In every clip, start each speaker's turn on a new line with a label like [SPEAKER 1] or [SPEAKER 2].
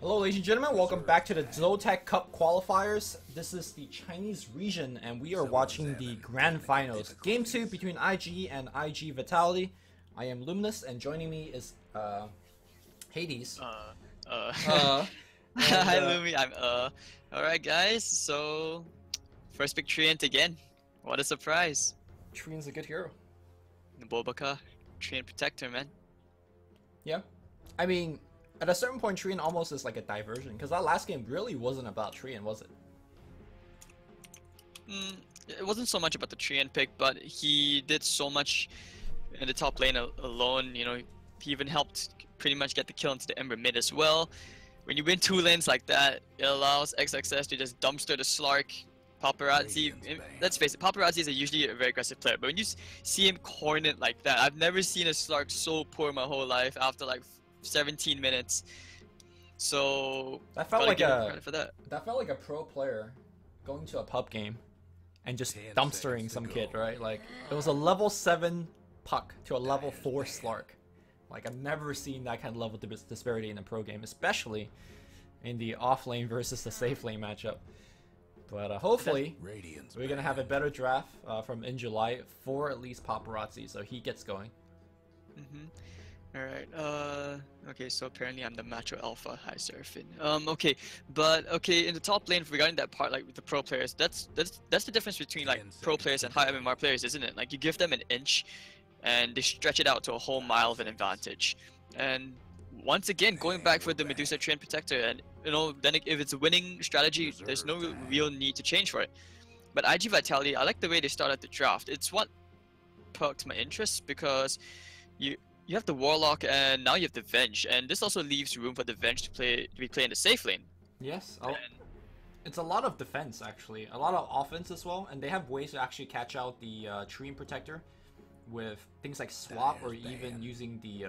[SPEAKER 1] Hello ladies and gentlemen, welcome back to the ZOTAC Cup qualifiers. This is the Chinese region and we are watching the grand finals. Game 2 between IG and iG.Vitality. I am Luminous and joining me is Hades.
[SPEAKER 2] Hi Lumi, I'm Alright guys, so first pick Treant again. What a surprise.
[SPEAKER 1] Treant's a good hero.
[SPEAKER 2] Nabobaka, Treant protector, man.
[SPEAKER 1] Yeah. I mean, at a certain point, Treant almost is like a diversion, because that last game really wasn't about Treant, was it?
[SPEAKER 2] It wasn't so much about the Treant pick, but he did so much in the top lane alone. You know, he even helped pretty much get the kill into the Ember mid as well. When you win 2 lanes like that, it allows XXS to just dumpster the Slark. Paparazzi, let's face it, Paparazzi is usually a very aggressive player, but when you see him corner it like that, I've never seen a Slark so poor my whole life after like 17 minutes. So
[SPEAKER 1] that felt like a pro player going to a pub game and just dumpstering some kid, right? Like it was a level 7 puck to a level 4 Slark. Like I've never seen that kind of level disparity in a pro game, especially in the off lane versus the safe lane matchup. But hopefully we're gonna have a better draft from in July for at least Paparazzi, so he gets going.
[SPEAKER 2] Alright, okay, so apparently I'm the macho alpha. Hi, Seraphine. Okay, in the top lane, regarding that part, like with the pro players, that's the difference between like pro players and high MMR players, isn't it? Like you give them an inch, and they stretch it out to a whole mile of an advantage. And once again, going back for the Medusa Treant Protector, and you know, then if it's a winning strategy, there's no real need to change for it. But iG.Vitality, I like the way they started the draft. It's what perked my interest because you have the Warlock and now you have the Venge, and this also leaves room for the Venge to be played in the safe lane.
[SPEAKER 1] Yes, it's a lot of defense actually, a lot of offense as well, and they have ways to actually catch out the Treant Protector with things like swap or even using the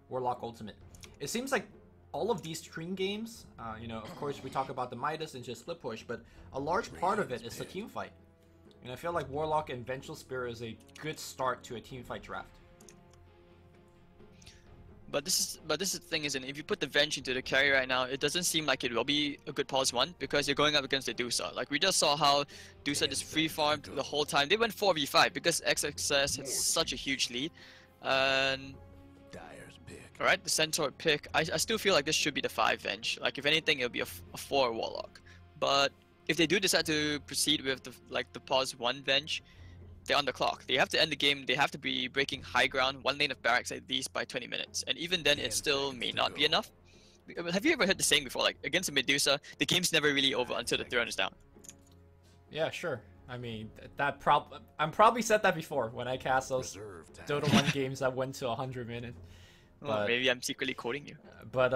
[SPEAKER 1] Warlock ultimate. It seems like all of these Treant games, you know, of course we talk about the Midas and just split push, but a large part of it is the team fight. And I feel like Warlock and Vengeful Spirit is a good start to a team fight draft.
[SPEAKER 2] But this is the thing, isn't it? If you put the Venge into the carry right now, it doesn't seem like it will be a good +1 because you're going up against the Dusa. Like we just saw how Dusa just free farmed the whole time. They went 4v5 because XXS had such a huge lead. And alright, the Centaur pick. I still feel like this should be the 5 Venge. Like if anything, it'll be a 4 Warlock. But if they do decide to proceed with the +1 Venge, they're on the clock. They have to end the game. They have to be breaking high ground, 1 lane of barracks at least by 20 minutes. And even then, it still may not be enough. Have you ever heard the saying before, like, against a Medusa, the game's never really over until the throne is down?
[SPEAKER 1] Yeah, sure. I mean, I'm probably said that before when I cast those Dota 1 games that went to 100 minutes.
[SPEAKER 2] But, maybe I'm secretly quoting you.
[SPEAKER 1] But,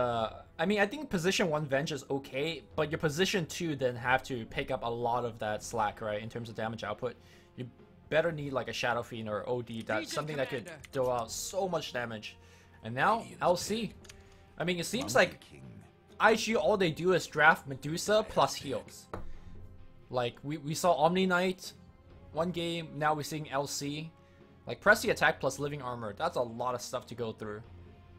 [SPEAKER 1] I mean, I think position 1 Venge is okay, but your position 2 then have to pick up a lot of that slack, right, in terms of damage output. You better need like a Shadow Fiend or OD, that's something that could throw out so much damage. And now, LC. I mean, it seems like IG, all they do is draft Medusa plus heals. Like, we saw Omni Knight 1 game, now we're seeing LC. Like, press the attack plus living armor, that's a lot of stuff to go through.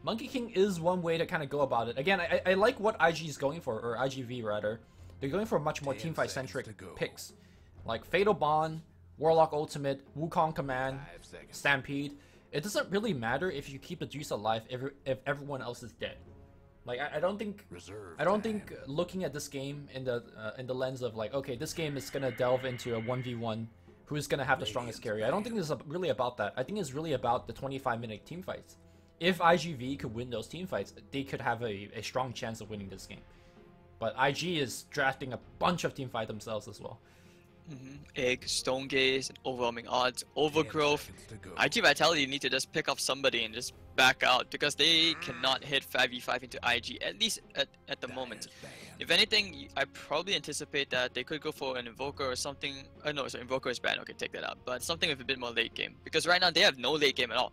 [SPEAKER 1] Monkey King is one way to kind of go about it. Again, I like what IG is going for, or iG.V rather. They're going for much more teamfight centric picks. Like Fatal Bond, Warlock Ultimate, Wukong Command, Stampede. It doesn't really matter if you keep the juice alive if everyone else is dead. Like I don't think looking at this game in the lens of like, okay, this game is gonna delve into a 1v1, who's gonna have the strongest carry. I don't think it's really about that. I think it's really about the 25-minute team fights. If iG.V could win those team fights, they could have a strong chance of winning this game. But IG is drafting a bunch of team fight themselves as well.
[SPEAKER 2] Egg, Stone Gaze, Overwhelming Odds, Overgrowth. iG.Vitality need to just pick up somebody and just back out because they cannot hit 5v5 into IG, at least at the moment. If anything, I probably anticipate that they could go for an Invoker or something. No, so Invoker is banned, okay, take that out. But something with a bit more late game. Because right now they have no late game at all.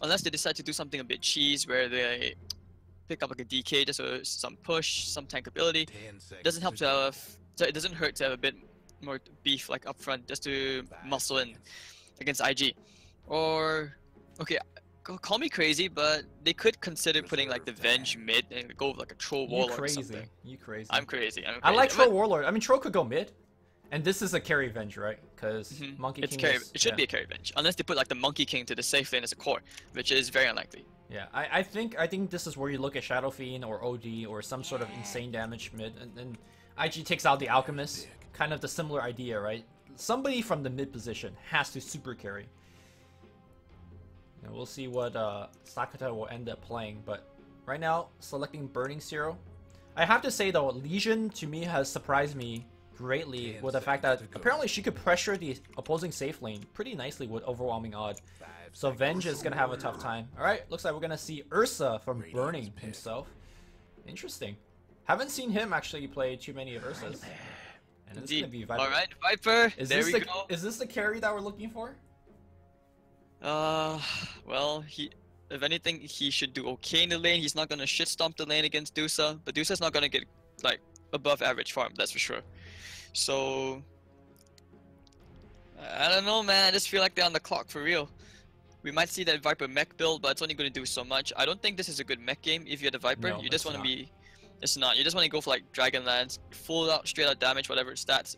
[SPEAKER 2] Unless they decide to do something a bit cheese where they pick up like a DK just for some push, some tank ability. It doesn't help to have, so it doesn't hurt to have a bit more beef like up front just to muscle in against IG. Or okay, call me crazy, but they could consider putting like the Venge mid and go with like a Troll
[SPEAKER 1] You
[SPEAKER 2] Warlord or
[SPEAKER 1] crazy.
[SPEAKER 2] something.
[SPEAKER 1] You crazy.
[SPEAKER 2] I'm crazy.
[SPEAKER 1] I like Troll Warlord. I mean, Troll could go mid. And this is a carry Venge, right? Because Monkey King
[SPEAKER 2] It should be a carry Venge. Unless they put like the Monkey King to the safe lane as a core, which is very unlikely.
[SPEAKER 1] Yeah, I think this is where you look at Shadow Fiend or OD or some sort of insane damage mid, and then IG takes out the Alchemist. Kind of the similar idea, right? Somebody from the mid position has to super carry. And we'll see what Sakata will end up playing, but right now, selecting Burning Zero. I have to say though, Legion to me has surprised me greatly with the fact that apparently she could pressure the opposing safe lane pretty nicely with overwhelming odd. So Venge is going to have a tough time. Alright, looks like we're going to see Ursa from Burning himself. Interesting. Haven't seen him actually play too many of Ursas. And it's going to be Viper.
[SPEAKER 2] Alright, Viper, there we go.
[SPEAKER 1] Is this the carry that we're looking for?
[SPEAKER 2] Well, if anything, he should do okay in the lane. He's not going to shit stomp the lane against Dusa, but Dusa's not going to get like above average farm, that's for sure. So I don't know, man. I just feel like they're on the clock for real. We might see that Viper mech build, but it's only going to do so much. I don't think this is a good mech game if you're the Viper.
[SPEAKER 1] No,
[SPEAKER 2] you just want to be...
[SPEAKER 1] It's
[SPEAKER 2] not. You just want to go for like Dragonlance, full out, straight out damage, whatever stats,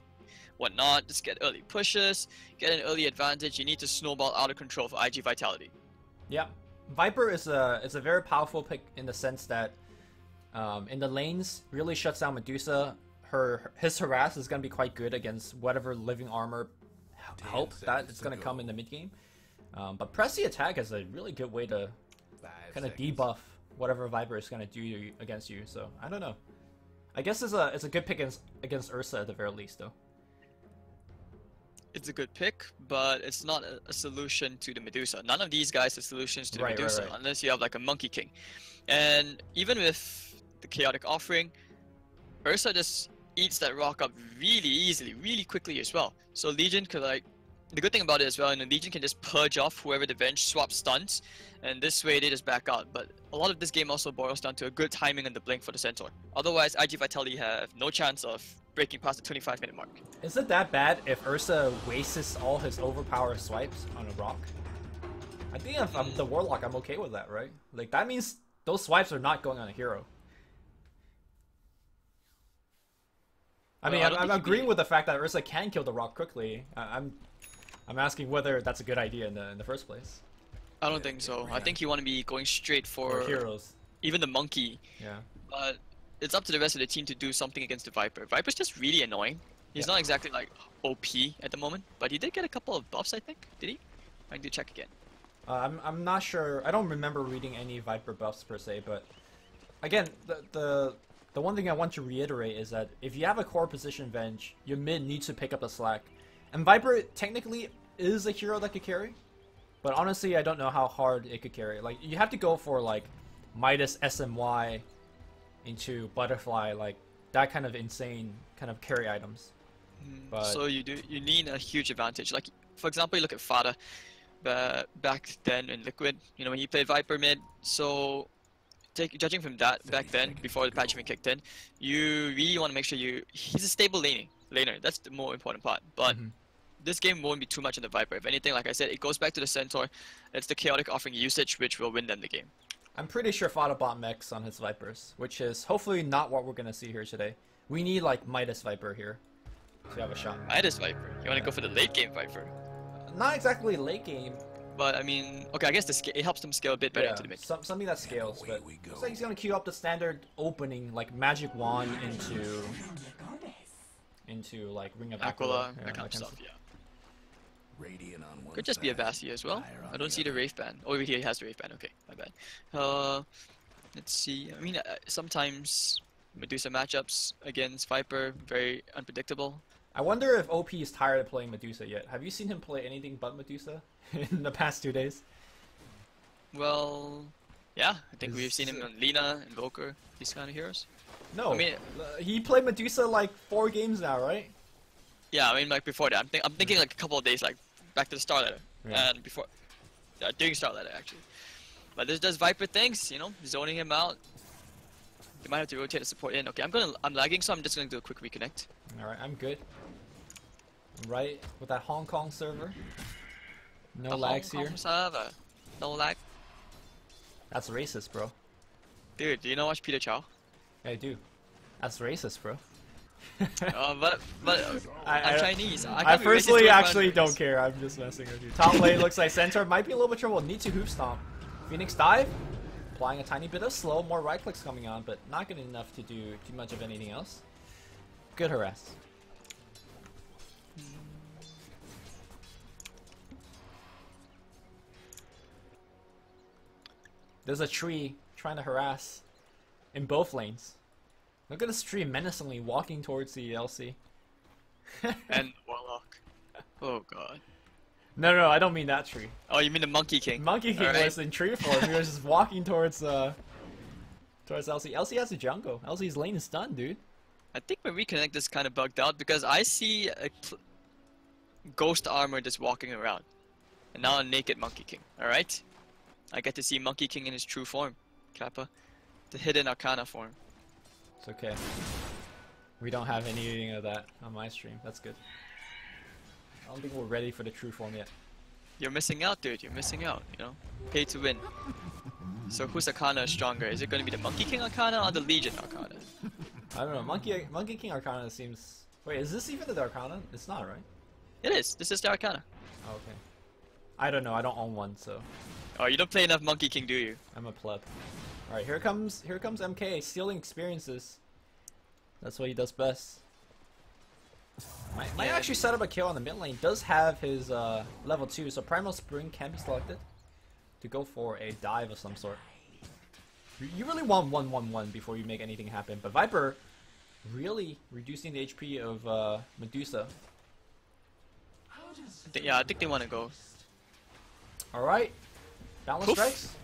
[SPEAKER 2] whatnot. Just get early pushes, get an early advantage. You need to snowball out of control for iG.Vitality.
[SPEAKER 1] Yeah. Viper is a very powerful pick in the sense that in the lanes, really shuts down Medusa. His harass is going to be quite good against whatever living armor help that it's going to come in the mid game. But press the attack is a really good way to kind of debuff whatever Viper is going to do against you. So I don't know. I guess it's a good pick against Ursa at the very least, though.
[SPEAKER 2] It's a good pick, but it's not a solution to the Medusa. None of these guys are solutions to the Medusa unless you have like a Monkey King. And even with the Chaotic Offering, Ursa just eats that rock up really easily, really quickly as well. So Legion could like... The good thing about it as well, Legion can just purge off whoever the Venge swap stuns, and this way they just back out. But a lot of this game also boils down to a good timing and the blink for the Centaur. Otherwise, iG.Vitality have no chance of breaking past the 25-minute mark.
[SPEAKER 1] Is it that bad if Ursa wastes all his overpower swipes on a rock? I think if I'm the Warlock, I'm okay with that, right? Like, that means those swipes are not going on a hero. I mean, I'm agreeing with the fact that Ursa can kill the rock quickly. I'm asking whether that's a good idea in the first place.
[SPEAKER 2] I don't think so. I think you want to be going straight for
[SPEAKER 1] heroes.
[SPEAKER 2] Even the Monkey.
[SPEAKER 1] Yeah.
[SPEAKER 2] But it's up to the rest of the team to do something against the Viper. Viper's just really annoying. He's not exactly like OP at the moment, but he did get a couple of buffs, I think. Did he? I need to check again.
[SPEAKER 1] I'm not sure. I don't remember reading any Viper buffs per se, but again, the one thing I want to reiterate is that if you have a core position Venge, your mid needs to pick up the slack. And Viper technically is a hero that could carry, but honestly, I don't know how hard it could carry. Like, you have to go for like Midas SMY into Butterfly, like that kind of insane kind of carry items. But
[SPEAKER 2] so you need a huge advantage. Like, for example, you look at Fada back then in Liquid, you know, when he played Viper mid. So judging from that back then, before the patch even kicked in, you really want to make sure he's a stable laner. That's the more important part. But this game won't be too much on the Viper. If anything, like I said, it goes back to the Centaur. It's the Chaotic Offering usage which will win them the game.
[SPEAKER 1] I'm pretty sure Fada bought mechs on his Vipers, which is hopefully not what we're going to see here today. We need like Midas Viper here to have a shot.
[SPEAKER 2] Midas Viper? You want to go for the late game Viper?
[SPEAKER 1] Not exactly late game.
[SPEAKER 2] But I mein, okay, I guess it helps them scale a bit better into the mid.
[SPEAKER 1] Something that scales, but looks like he's going to queue up the standard opening, like Magic Wand into like Ring of
[SPEAKER 2] Aquila, that kind of stuff, yeah. Could just be a Vasti as well. I don't see the Wraith Band. Oh, he has the Wraith Band. Okay, my bad. Let's see. I mean, sometimes Medusa matchups against Viper very unpredictable.
[SPEAKER 1] I wonder if OP is tired of playing Medusa yet. Have you seen him play anything but Medusa in the past 2 days?
[SPEAKER 2] Well, yeah. I think we've seen him on Lina, Invoker, these kind of heroes.
[SPEAKER 1] No,
[SPEAKER 2] I mean,
[SPEAKER 1] he played Medusa like 4 games now, right?
[SPEAKER 2] Yeah, I mean, like before that. I'm thinking like a couple of days, like back to the Star Ladder, and before, during Star Ladder actually. But this does Viper things, you know, zoning him out. You might have to rotate the support in. Okay, I'm lagging, so I'm just gonna do a quick reconnect.
[SPEAKER 1] All right, I'm good. I'm right with that Hong Kong server. No lags here.
[SPEAKER 2] Server. No lag.
[SPEAKER 1] That's racist, bro.
[SPEAKER 2] Dude, do you not watch Peter Chow?
[SPEAKER 1] Yeah, I do. That's racist, bro.
[SPEAKER 2] But I'm Chinese.
[SPEAKER 1] I
[SPEAKER 2] can't be racist
[SPEAKER 1] personally
[SPEAKER 2] towards
[SPEAKER 1] actually
[SPEAKER 2] minorities.
[SPEAKER 1] don't care. I'm just messing with you. Top lane looks like Centaur might be a little bit trouble. Need to hoop stomp. Phoenix dive. Applying a tiny bit of slow. More right clicks coming on, but not good enough to do too much of anything else. Good harass. There's a tree trying to harass in both lanes. Look at this tree menacingly walking towards the LC.
[SPEAKER 2] And Warlock. Oh god.
[SPEAKER 1] No, I don't mean that tree.
[SPEAKER 2] Oh, you mean the Monkey King?
[SPEAKER 1] Monkey King
[SPEAKER 2] Alright.
[SPEAKER 1] was in tree form. He was just walking towards LC. LC has a jungle. LC's lane is done, dude.
[SPEAKER 2] I think my reconnect is kind of bugged out because I see a ghost armor just walking around. And now a naked Monkey King, alright? I get to see Monkey King in his true form, Kappa. The hidden Arcana form.
[SPEAKER 1] It's okay. We don't have anything of that on my stream. That's good. I don't think we're ready for the true form yet.
[SPEAKER 2] You're missing out, dude. You're missing out, you know? Pay to win. So whose Arcana is stronger? Is it going to be the Monkey King Arcana or the Legion Arcana?
[SPEAKER 1] I don't know. Monkey King Arcana seems... Wait, is this even the Arcana? It's not, right?
[SPEAKER 2] It is. This is the Arcana.
[SPEAKER 1] Oh, okay. I don't know. I don't own one, so
[SPEAKER 2] Oh, you don't play enough Monkey King, do you?
[SPEAKER 1] I'm a pleb. All right, here comes MK stealing experiences. That's what he does best. Might actually set up a kill on the mid lane. Does have his level 2, so Primal Spring can be selected to go for a dive of some sort. You really want 1-1-1 before you make anything happen. But Viper really reducing the HP of Medusa.
[SPEAKER 2] Yeah, I think they want to go.
[SPEAKER 1] All right, balance
[SPEAKER 2] Oof.
[SPEAKER 1] strikes,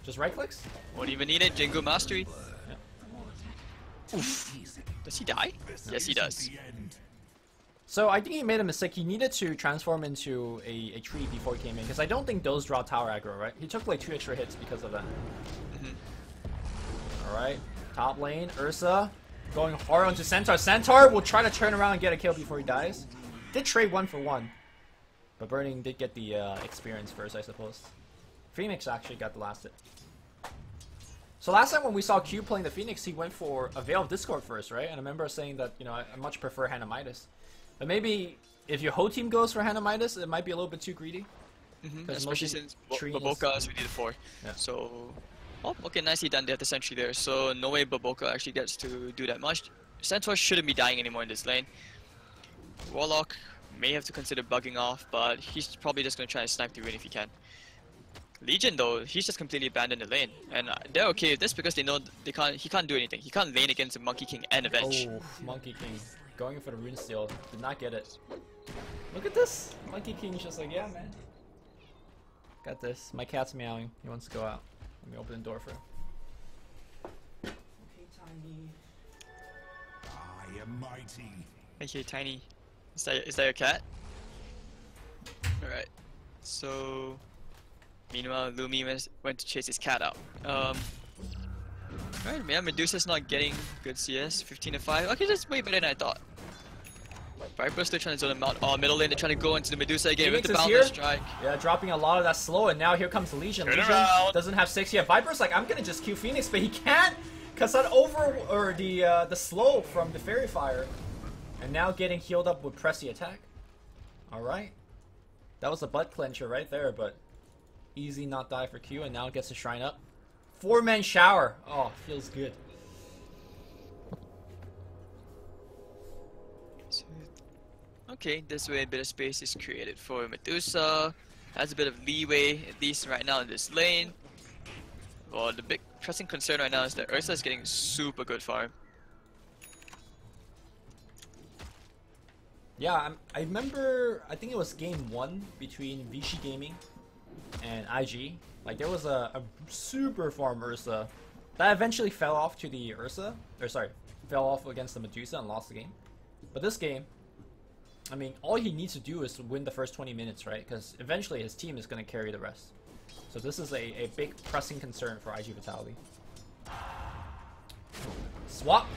[SPEAKER 1] just right clicks.
[SPEAKER 2] Won't even need it. Jingo Mastery.
[SPEAKER 1] Yeah.
[SPEAKER 2] Oof. Does he die? Yes, he does.
[SPEAKER 1] So I think he made a mistake. He needed to transform into a tree before he came in, because I don't think those draw tower aggro, right? He took like 2 extra hits because of that. Alright, top lane, Ursa going hard onto Centaur. Centaur will try to turn around and get a kill before he dies. Did trade 1 for 1, but Burning did get the experience first, I suppose. Phoenix actually got the last hit. So last time when we saw Q playing the Phoenix, he went for a Veil of Discord first, right? And I remember saying that, you know, I much prefer Hanamitis. But maybe if your whole team goes for Hanamitis, it might be a little bit too greedy.
[SPEAKER 2] Especially since
[SPEAKER 1] tree
[SPEAKER 2] Baboka is really the 4.
[SPEAKER 1] Yeah.
[SPEAKER 2] So, oh, okay, nicely done. They have the sentry there. So no way Baboka actually gets to do that much. Centaur shouldn't be dying anymore in this lane. Warlock may have to consider bugging off, but he's probably just going to try and snipe the win if he can. Legion though, he's just completely abandoned the lane, and they're okay with this because they know he can't do anything. He can't lane against a Monkey King and a Venge.
[SPEAKER 1] Oh, Monkey King going for the rune steal, did not get it. Look at this, Monkey King's just like, yeah, man, got this. My cat's meowing. He wants to go out. Let me open the door for him. Okay, Tiny.
[SPEAKER 3] I am mighty.
[SPEAKER 2] Okay, Tiny. Is that your cat? Alright. So meanwhile, Lumi went to chase his cat out. Alright, man, Medusa's not getting good CS. 15-5. Okay, that's way better than I thought. Viper's still trying to zone him out. Oh, middle lane, they're trying to go into the Medusa again with
[SPEAKER 1] Phoenix
[SPEAKER 2] the
[SPEAKER 1] is
[SPEAKER 2] boundless
[SPEAKER 1] here.
[SPEAKER 2] strike.
[SPEAKER 1] Yeah, dropping a lot of that slow, and now here comes Legion.
[SPEAKER 2] Turn
[SPEAKER 1] Legion
[SPEAKER 2] around.
[SPEAKER 1] doesn't have 6 yet. Viper's like, I'm gonna just Q Phoenix, but he can't, cause that the slow from the Fairy Fire, and now getting healed up with press the attack. All right, that was a butt clencher right there, but easy not die for Q, and now gets the shrine up. 4-man shower. Oh, feels good.
[SPEAKER 2] Okay, this way a bit of space is created for Medusa. Has a bit of leeway, at least right now in this lane. Well, the big pressing concern right now is that Ursa is getting super good farm.
[SPEAKER 1] Yeah, I remember, I think it was game 1 between Vichy Gaming and IG. Like, there was a super farm Ursa that eventually fell off to the Ursa, or sorry, fell off against the Medusa and lost the game. But this game, I mean, all he needs to do is to win the first 20 minutes, right? Because eventually his team is going to carry the rest. So this is a big pressing concern for iG.Vitality. Swap,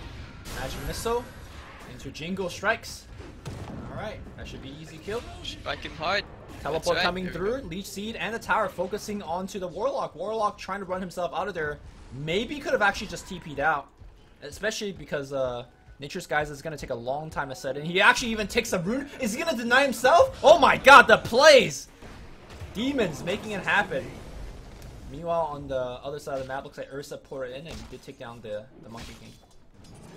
[SPEAKER 1] Magic Missile into Jingle Strikes. Alright, that should be easy kill.
[SPEAKER 2] Strike him hard.
[SPEAKER 1] Teleport
[SPEAKER 2] right.
[SPEAKER 1] coming through, Leech Seed and the tower focusing onto the Warlock. Warlock trying to run himself out of there. Maybe could have actually just TP'd out. Especially because Nature's Guise is going to take a long time to set in. He actually even takes a rune. Is he going to deny himself? Oh my god, the plays! Demons making it happen. Meanwhile, on the other side of the map, looks like Ursa poured in and did take down the Monkey King.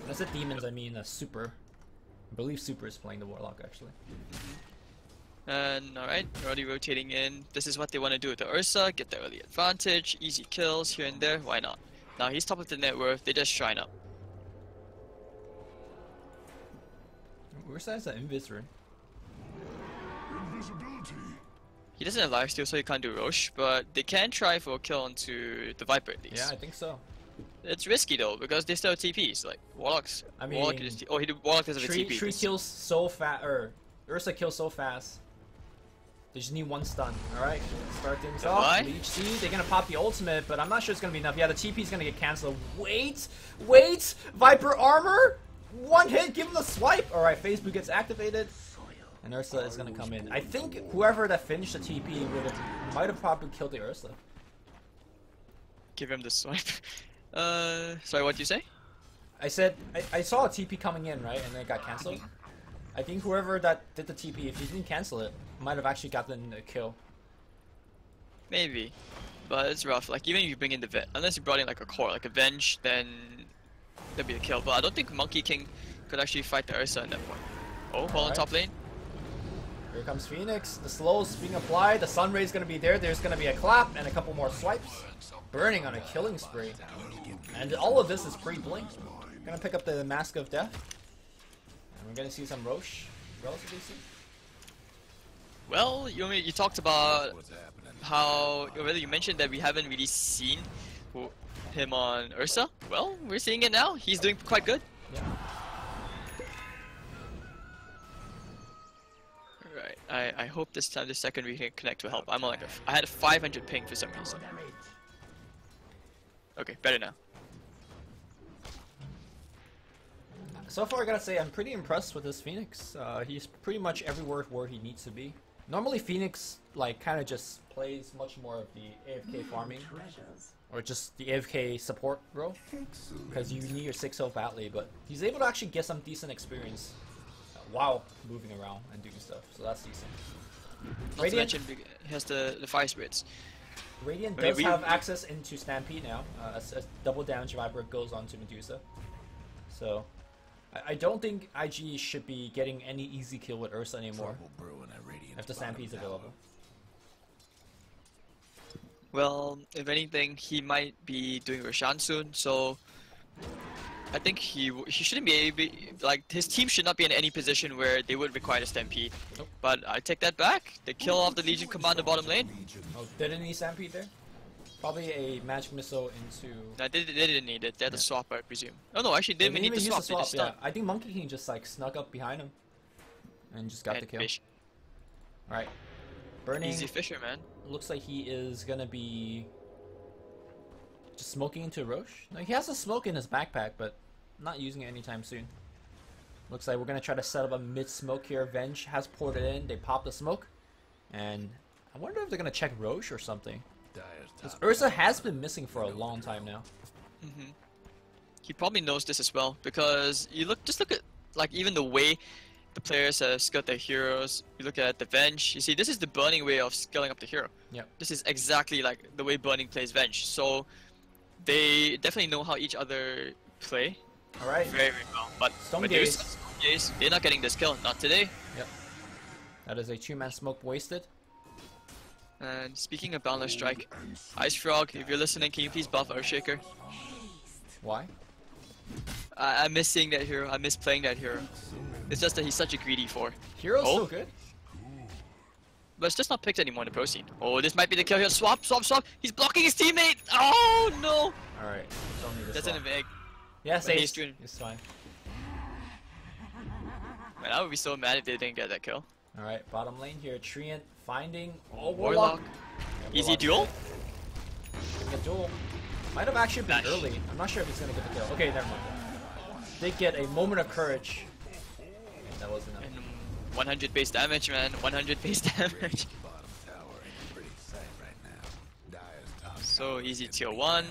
[SPEAKER 1] When I said demons, I mean Super. I believe Super is playing the Warlock, actually.
[SPEAKER 2] And alright, already rotating in. This is what they want to do with the Ursa. Get the early advantage. Easy kills here and there. Why not? Now he's top of the net worth. They just shrine up.
[SPEAKER 1] Ursa has an Invis rune.
[SPEAKER 3] Invisibility.
[SPEAKER 2] He doesn't have lifesteal, so he can't do Roche. But they can try for a kill onto the Viper at least.
[SPEAKER 1] Yeah, I think so.
[SPEAKER 2] It's risky though, because they still have TPs. Like, Warlocks.
[SPEAKER 1] I mean,
[SPEAKER 2] Warlock Warlock doesn't have a TP.
[SPEAKER 1] Tree kills so fast, or Ursa kills so fast. They just need one stun. Alright, start things off. Leech Seed, they're gonna pop the ultimate, but I'm not sure it's gonna be enough. Yeah, the TP's gonna get cancelled. Wait! Viper armor! One hit, give him the swipe! Alright, phase boot gets activated. And Ursa is gonna come in. I think whoever that finished the TP might have probably killed the Ursa.
[SPEAKER 2] Give him the swipe. Sorry, what did you say?
[SPEAKER 1] I said, I saw a TP coming in, right? And then it got cancelled. I think whoever that did the TP, if he didn't cancel it, might have actually gotten the kill.
[SPEAKER 2] Maybe. But it's rough. Like, even if you bring in the unless you brought in like a core, like a Venge, then there'd be a kill. But I don't think Monkey King could actually fight the Ursa at that point. Oh, ball on top lane.
[SPEAKER 1] Here comes Phoenix. The slow's being applied. The Sun Ray's gonna be there. There's gonna be a clap and a couple more swipes. Burning on a killing spree. And all of this is pre-blink. Gonna pick up the Mask of Death. And we're gonna see some Roche relatively soon.
[SPEAKER 2] Well, you talked about how you mentioned that we haven't really seen him on Ursa. Well, we're seeing it now. He's doing quite good.
[SPEAKER 1] Yeah.
[SPEAKER 2] Alright, I hope this time, this second we can connect will help. I'm on like I had a 500 ping for some reason. Okay, better now.
[SPEAKER 1] So far, I gotta say, I'm pretty impressed with this Phoenix. He's pretty much everywhere where he needs to be. Normally, Phoenix, like, kind of just plays much more of the AFK farming. Or just the AFK support role. Because you need your 6 health Atlee, but he's able to actually get some decent experience while moving around and doing stuff. So that's decent.
[SPEAKER 2] Not to mention, he has the fire spirits.
[SPEAKER 1] Radiant does have access into Stampede now, as double damage Viper goes on to Medusa. So, I don't think IG should be getting any easy kill with Ursa anymore, if the Stampede's available.
[SPEAKER 2] Well, if anything, he might be doing Roshan soon, so I think he shouldn't be able, like, his team should not be in any position where they would require a Stampede.
[SPEAKER 1] Nope.
[SPEAKER 2] But I take that back. They kill off the Legion commander bottom lane.
[SPEAKER 1] Oh, didn't need Stampede there? Probably a magic missile into...
[SPEAKER 2] No, they didn't need it. They had to swap, I presume. Oh no, actually, they didn't even need to swap. They just
[SPEAKER 1] yeah. I think Monkey King just like snuck up behind him and just got the kill. Alright. Burning.
[SPEAKER 2] Easy Fisher, man.
[SPEAKER 1] Looks like he is gonna be just smoking into Roche. No, he has a smoke in his backpack, but not using it anytime soon. Looks like we're gonna try to set up a mid smoke here. Venge has poured it in. They pop the smoke, and I wonder if they're gonna check Roche or something. Because Ursa has been missing for a long time now.
[SPEAKER 2] He probably knows this as well, because just look at like even the way the players have skilled their heroes. You look at the Venge. You see, this is the Burning way of scaling up the hero.
[SPEAKER 1] Yep.
[SPEAKER 2] This is exactly like the way Burning plays Venge. So they definitely know how each other play.
[SPEAKER 1] All right.
[SPEAKER 2] Very, very well. But
[SPEAKER 1] Stone
[SPEAKER 2] Gaze, they're not getting this kill. Not today.
[SPEAKER 1] Yep. That is a 2-man smoke wasted.
[SPEAKER 2] And speaking of Boundless Strike, Ice Frog, if you're listening, can you please buff Earthshaker?
[SPEAKER 1] Why?
[SPEAKER 2] I miss seeing that hero. I miss playing that hero. It's just that he's such a greedy 4.
[SPEAKER 1] Hero's so good.
[SPEAKER 2] But it's just not picked anymore in the pro scene. Oh, this might be the kill here. Swap. He's blocking his teammate. Oh no!
[SPEAKER 1] Alright, don't need to
[SPEAKER 2] That's
[SPEAKER 1] swap.
[SPEAKER 2] an evade.
[SPEAKER 1] Yes,
[SPEAKER 2] But
[SPEAKER 1] it's fine.
[SPEAKER 2] Man, I would be so mad if they didn't get that kill.
[SPEAKER 1] Alright, bottom lane here. Treant finding
[SPEAKER 2] Warlock.
[SPEAKER 1] Yeah,
[SPEAKER 2] Easy duel?
[SPEAKER 1] A duel. Might have actually been early. I'm not sure if he's gonna get the kill. Okay, never mind. They get a moment of courage. And that wasn't enough.
[SPEAKER 2] And 100 base damage, man. 100 base damage. So easy tier 1.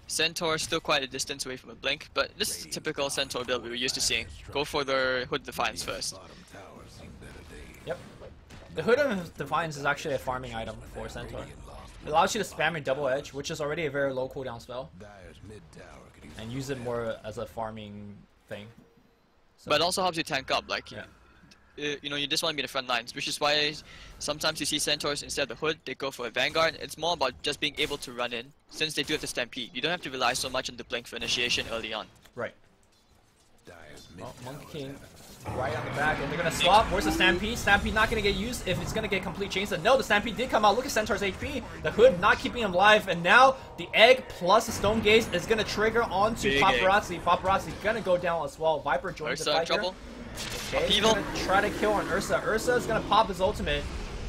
[SPEAKER 2] Centaur still quite a distance away from a blink, but this is a typical Centaur build we were used to seeing. Go for the Hood Defiance first.
[SPEAKER 1] Yep. The Hood of Defiance is actually a farming item for Centaur. It allows you to spam your double edge, which is already a very low cooldown spell, and use it more as a farming thing. So.
[SPEAKER 2] But it also helps you tank up, like,
[SPEAKER 1] yeah.
[SPEAKER 2] You know, you just want to be in the front lines, which is why sometimes you see Centaurs instead of the Hood, they go for a Vanguard. It's more about just being able to run in, since they do have the Stampede. You don't have to rely so much on the Blink for initiation early on.
[SPEAKER 1] Right. Well, Monkey King right on the back, and they're gonna swap. Where's the Stampede? Stampede not gonna get used if it's gonna get complete chains. No, the Stampede did come out. Look at Centaur's HP. The Hood not keeping him alive, and now the Egg plus the Stone Gaze is gonna trigger onto Paparazzi. Paparazzi gonna go down as well. Viper joins the fight here. Okay, he's gonna try to kill on Ursa. Ursa is gonna pop his ultimate,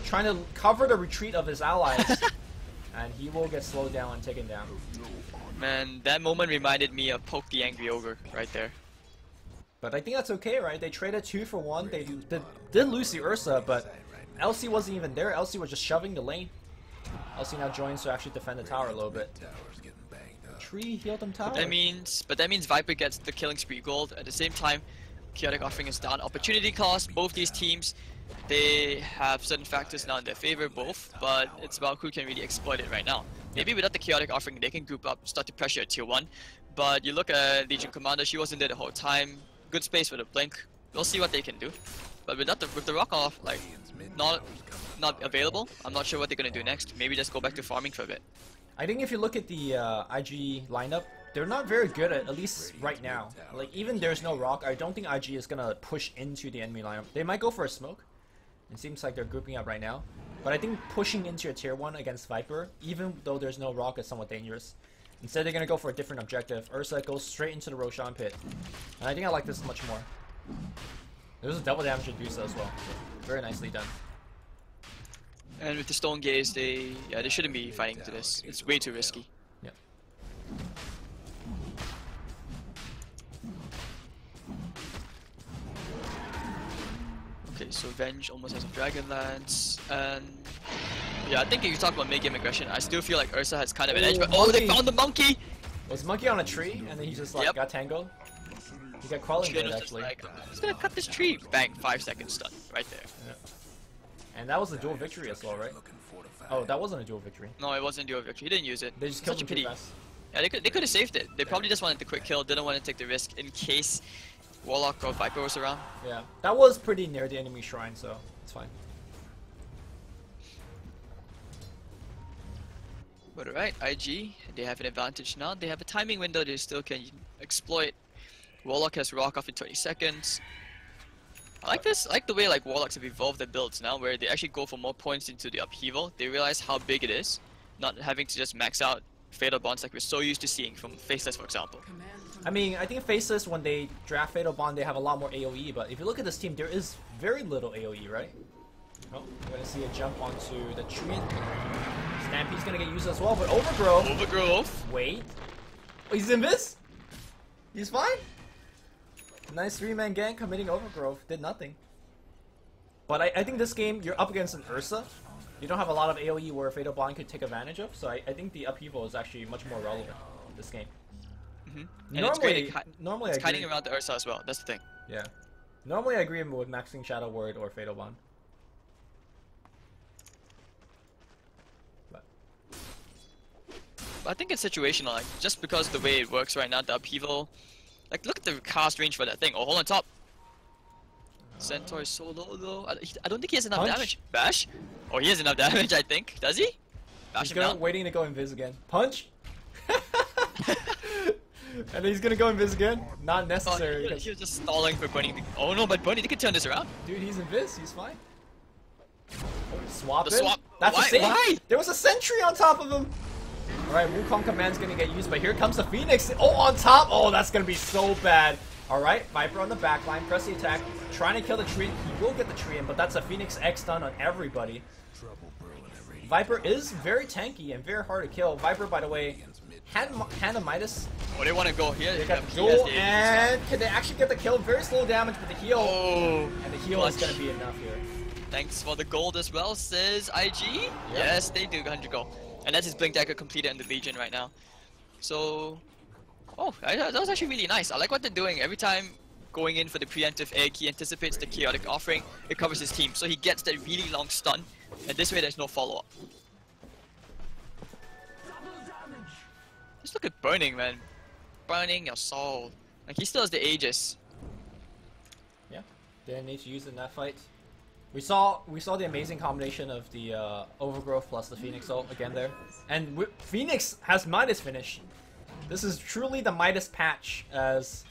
[SPEAKER 1] trying to cover the retreat of his allies, and he will get slowed down and taken down.
[SPEAKER 2] Man, that moment reminded me of Poke the Angry Ogre right there.
[SPEAKER 1] But I think that's okay, right? They traded 2 for 1. They did lose the Ursa, but LC wasn't even there. LC was just shoving the lane. LC now joins to actually defend the tower a little bit. Tree healed him tower.
[SPEAKER 2] But that means Viper gets the killing spree gold. At the same time, Chaotic Offering is down. Opportunity cost. Both these teams, they have certain factors now in their favor, both. But it's about who can really exploit it right now. Maybe without the Chaotic Offering, they can group up, start to pressure at tier 1. But you look at Legion Commander, she wasn't there the whole time. Good space with a blink. We'll see what they can do. But with the rock off, like, not available, I'm not sure what they're gonna do next. Maybe just go back to farming for a bit.
[SPEAKER 1] I think if you look at the IG lineup, they're not very good at least right now. Like, even there's no rock, I don't think IG is gonna push into the enemy lineup. They might go for a smoke. It seems like they're grouping up right now. But I think pushing into a tier 1 against Viper, even though there's no rock, is somewhat dangerous. Instead, they're gonna go for a different objective. Ursa goes straight into the Roshan pit. And I think I like this much more. There's a double damage reducer as well. Very nicely done.
[SPEAKER 2] And with the Stone Gaze, they shouldn't be fighting into this. It's way too risky.
[SPEAKER 1] Yeah.
[SPEAKER 2] Okay, so Venge almost has a Dragon Lance, and yeah, I think if you talk about mid-game aggression, I still feel like Ursa has kind of an edge, but oh, they found the monkey!
[SPEAKER 1] Was Monkey on a tree, and then he just like got tangled? He got crawling dead actually.
[SPEAKER 2] Like, I'm just gonna cut this tree. Bang, 5 seconds stun, right there.
[SPEAKER 1] Yeah. And that was a dual victory as well, right? Oh, that wasn't a dual victory.
[SPEAKER 2] No, it wasn't a dual victory. He didn't use it.
[SPEAKER 1] They just killed
[SPEAKER 2] Such
[SPEAKER 1] him
[SPEAKER 2] a pity.
[SPEAKER 1] too fast.
[SPEAKER 2] Yeah, they could have saved it. They probably just wanted the quick kill, didn't want to take the risk in case Warlock or Viper was around.
[SPEAKER 1] Yeah, that was pretty near the enemy shrine, so it's fine.
[SPEAKER 2] But alright, IG, they have an advantage now. They have a timing window they still can exploit. Warlock has rock off in 20 seconds. I like this. I like the way like Warlocks have evolved their builds now, where they actually go for more points into the upheaval. They realize how big it is, not having to just max out Fatal Bonds like we're so used to seeing from Faceless, for example.
[SPEAKER 1] I mean, I think Faceless, when they draft Fatal Bond, they have a lot more AoE, but if you look at this team, there is very little AoE, right? Oh, we're gonna see a jump onto the tree. Stampede's gonna get used as well, but Overgrowth.
[SPEAKER 2] Overgrowth.
[SPEAKER 1] Wait. Oh, he's invis? He's fine? Nice 3-man gang committing Overgrowth. Did nothing. But I think this game, you're up against an Ursa. You don't have a lot of AoE where Fatal Bond could take advantage of, so I think the upheaval is actually much more relevant in this game.
[SPEAKER 2] Mm-hmm.
[SPEAKER 1] Normally
[SPEAKER 2] it's
[SPEAKER 1] I agree.
[SPEAKER 2] kiting around the Ursa as well, that's the thing.
[SPEAKER 1] Yeah. Normally I agree with maxing Shadow Word or Fatal Bond.
[SPEAKER 2] I think it's situational, like, just because the way it works right now, the upheaval. Like, look at the cast range for that thing. Oh, hold on top. Centaur is so low though. I don't think he has enough damage. Bash? Oh, he has enough damage, I think. Does he? Bash him down.
[SPEAKER 1] Waiting to go invis again. Punch! And he's gonna go invis again? Not necessary.
[SPEAKER 2] He was just stalling for Bunny. Oh no, but Bunny, they can turn this around.
[SPEAKER 1] Dude, he's invis. He's fine. Swap
[SPEAKER 2] the
[SPEAKER 1] it.
[SPEAKER 2] swap.
[SPEAKER 1] That's
[SPEAKER 2] Why?
[SPEAKER 1] a save.
[SPEAKER 2] Why?
[SPEAKER 1] There was a sentry on top of him. Alright, Wukong Command's gonna get used, but here comes the Phoenix. Oh, on top! Oh, that's gonna be so bad. Alright, Viper on the back line, press the attack, trying to kill the tree. He will get the tree in, but that's a Phoenix X stun on everybody. Viper is very tanky and very hard to kill. Viper, by the way, hand of Midas.
[SPEAKER 2] Oh, they want to go here.
[SPEAKER 1] They got the duel, and can they actually get the kill? Very slow damage with the heal.
[SPEAKER 2] Oh,
[SPEAKER 1] and the heal is gonna be enough here.
[SPEAKER 2] Thanks for the gold as well, says IG. Yep. Yes, they do 100 gold. And that's his Blink Dagger completed in the Legion right now. So, that was actually really nice. I like what they're doing. Every time going in for the preemptive egg, he anticipates the chaotic offering. It covers his team, so he gets that really long stun. And this way, there's no follow-up. Just look at Burning, man. Burning your soul. Like, he still has the Aegis.
[SPEAKER 1] Yeah, didn't need to use it in that fight. We saw the amazing combination of the Overgrowth plus the Phoenix ult again there. And Phoenix has Midas finish. This is truly the Midas patch, as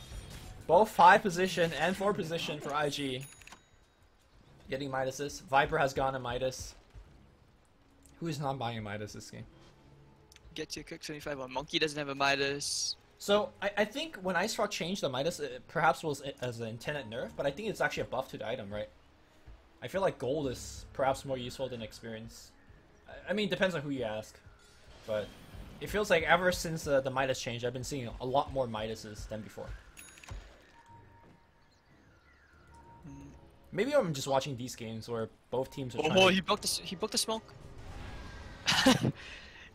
[SPEAKER 1] both 5 position and 4 position for IG getting Midases. Viper has gone to Midas. Who is not buying a Midas this game?
[SPEAKER 2] Get to Cook 75 on Monkey doesn't have a Midas.
[SPEAKER 1] So I think when Ice Rock changed the Midas, it perhaps was as an intended nerf, but I think it's actually a buff to the item, right? I feel like gold is perhaps more useful than experience. I mean, depends on who you ask, but it feels like ever since the Midas change, I've been seeing a lot more Midases than before. Maybe I'm just watching these games where both teams are trying to...
[SPEAKER 2] he broke the smoke.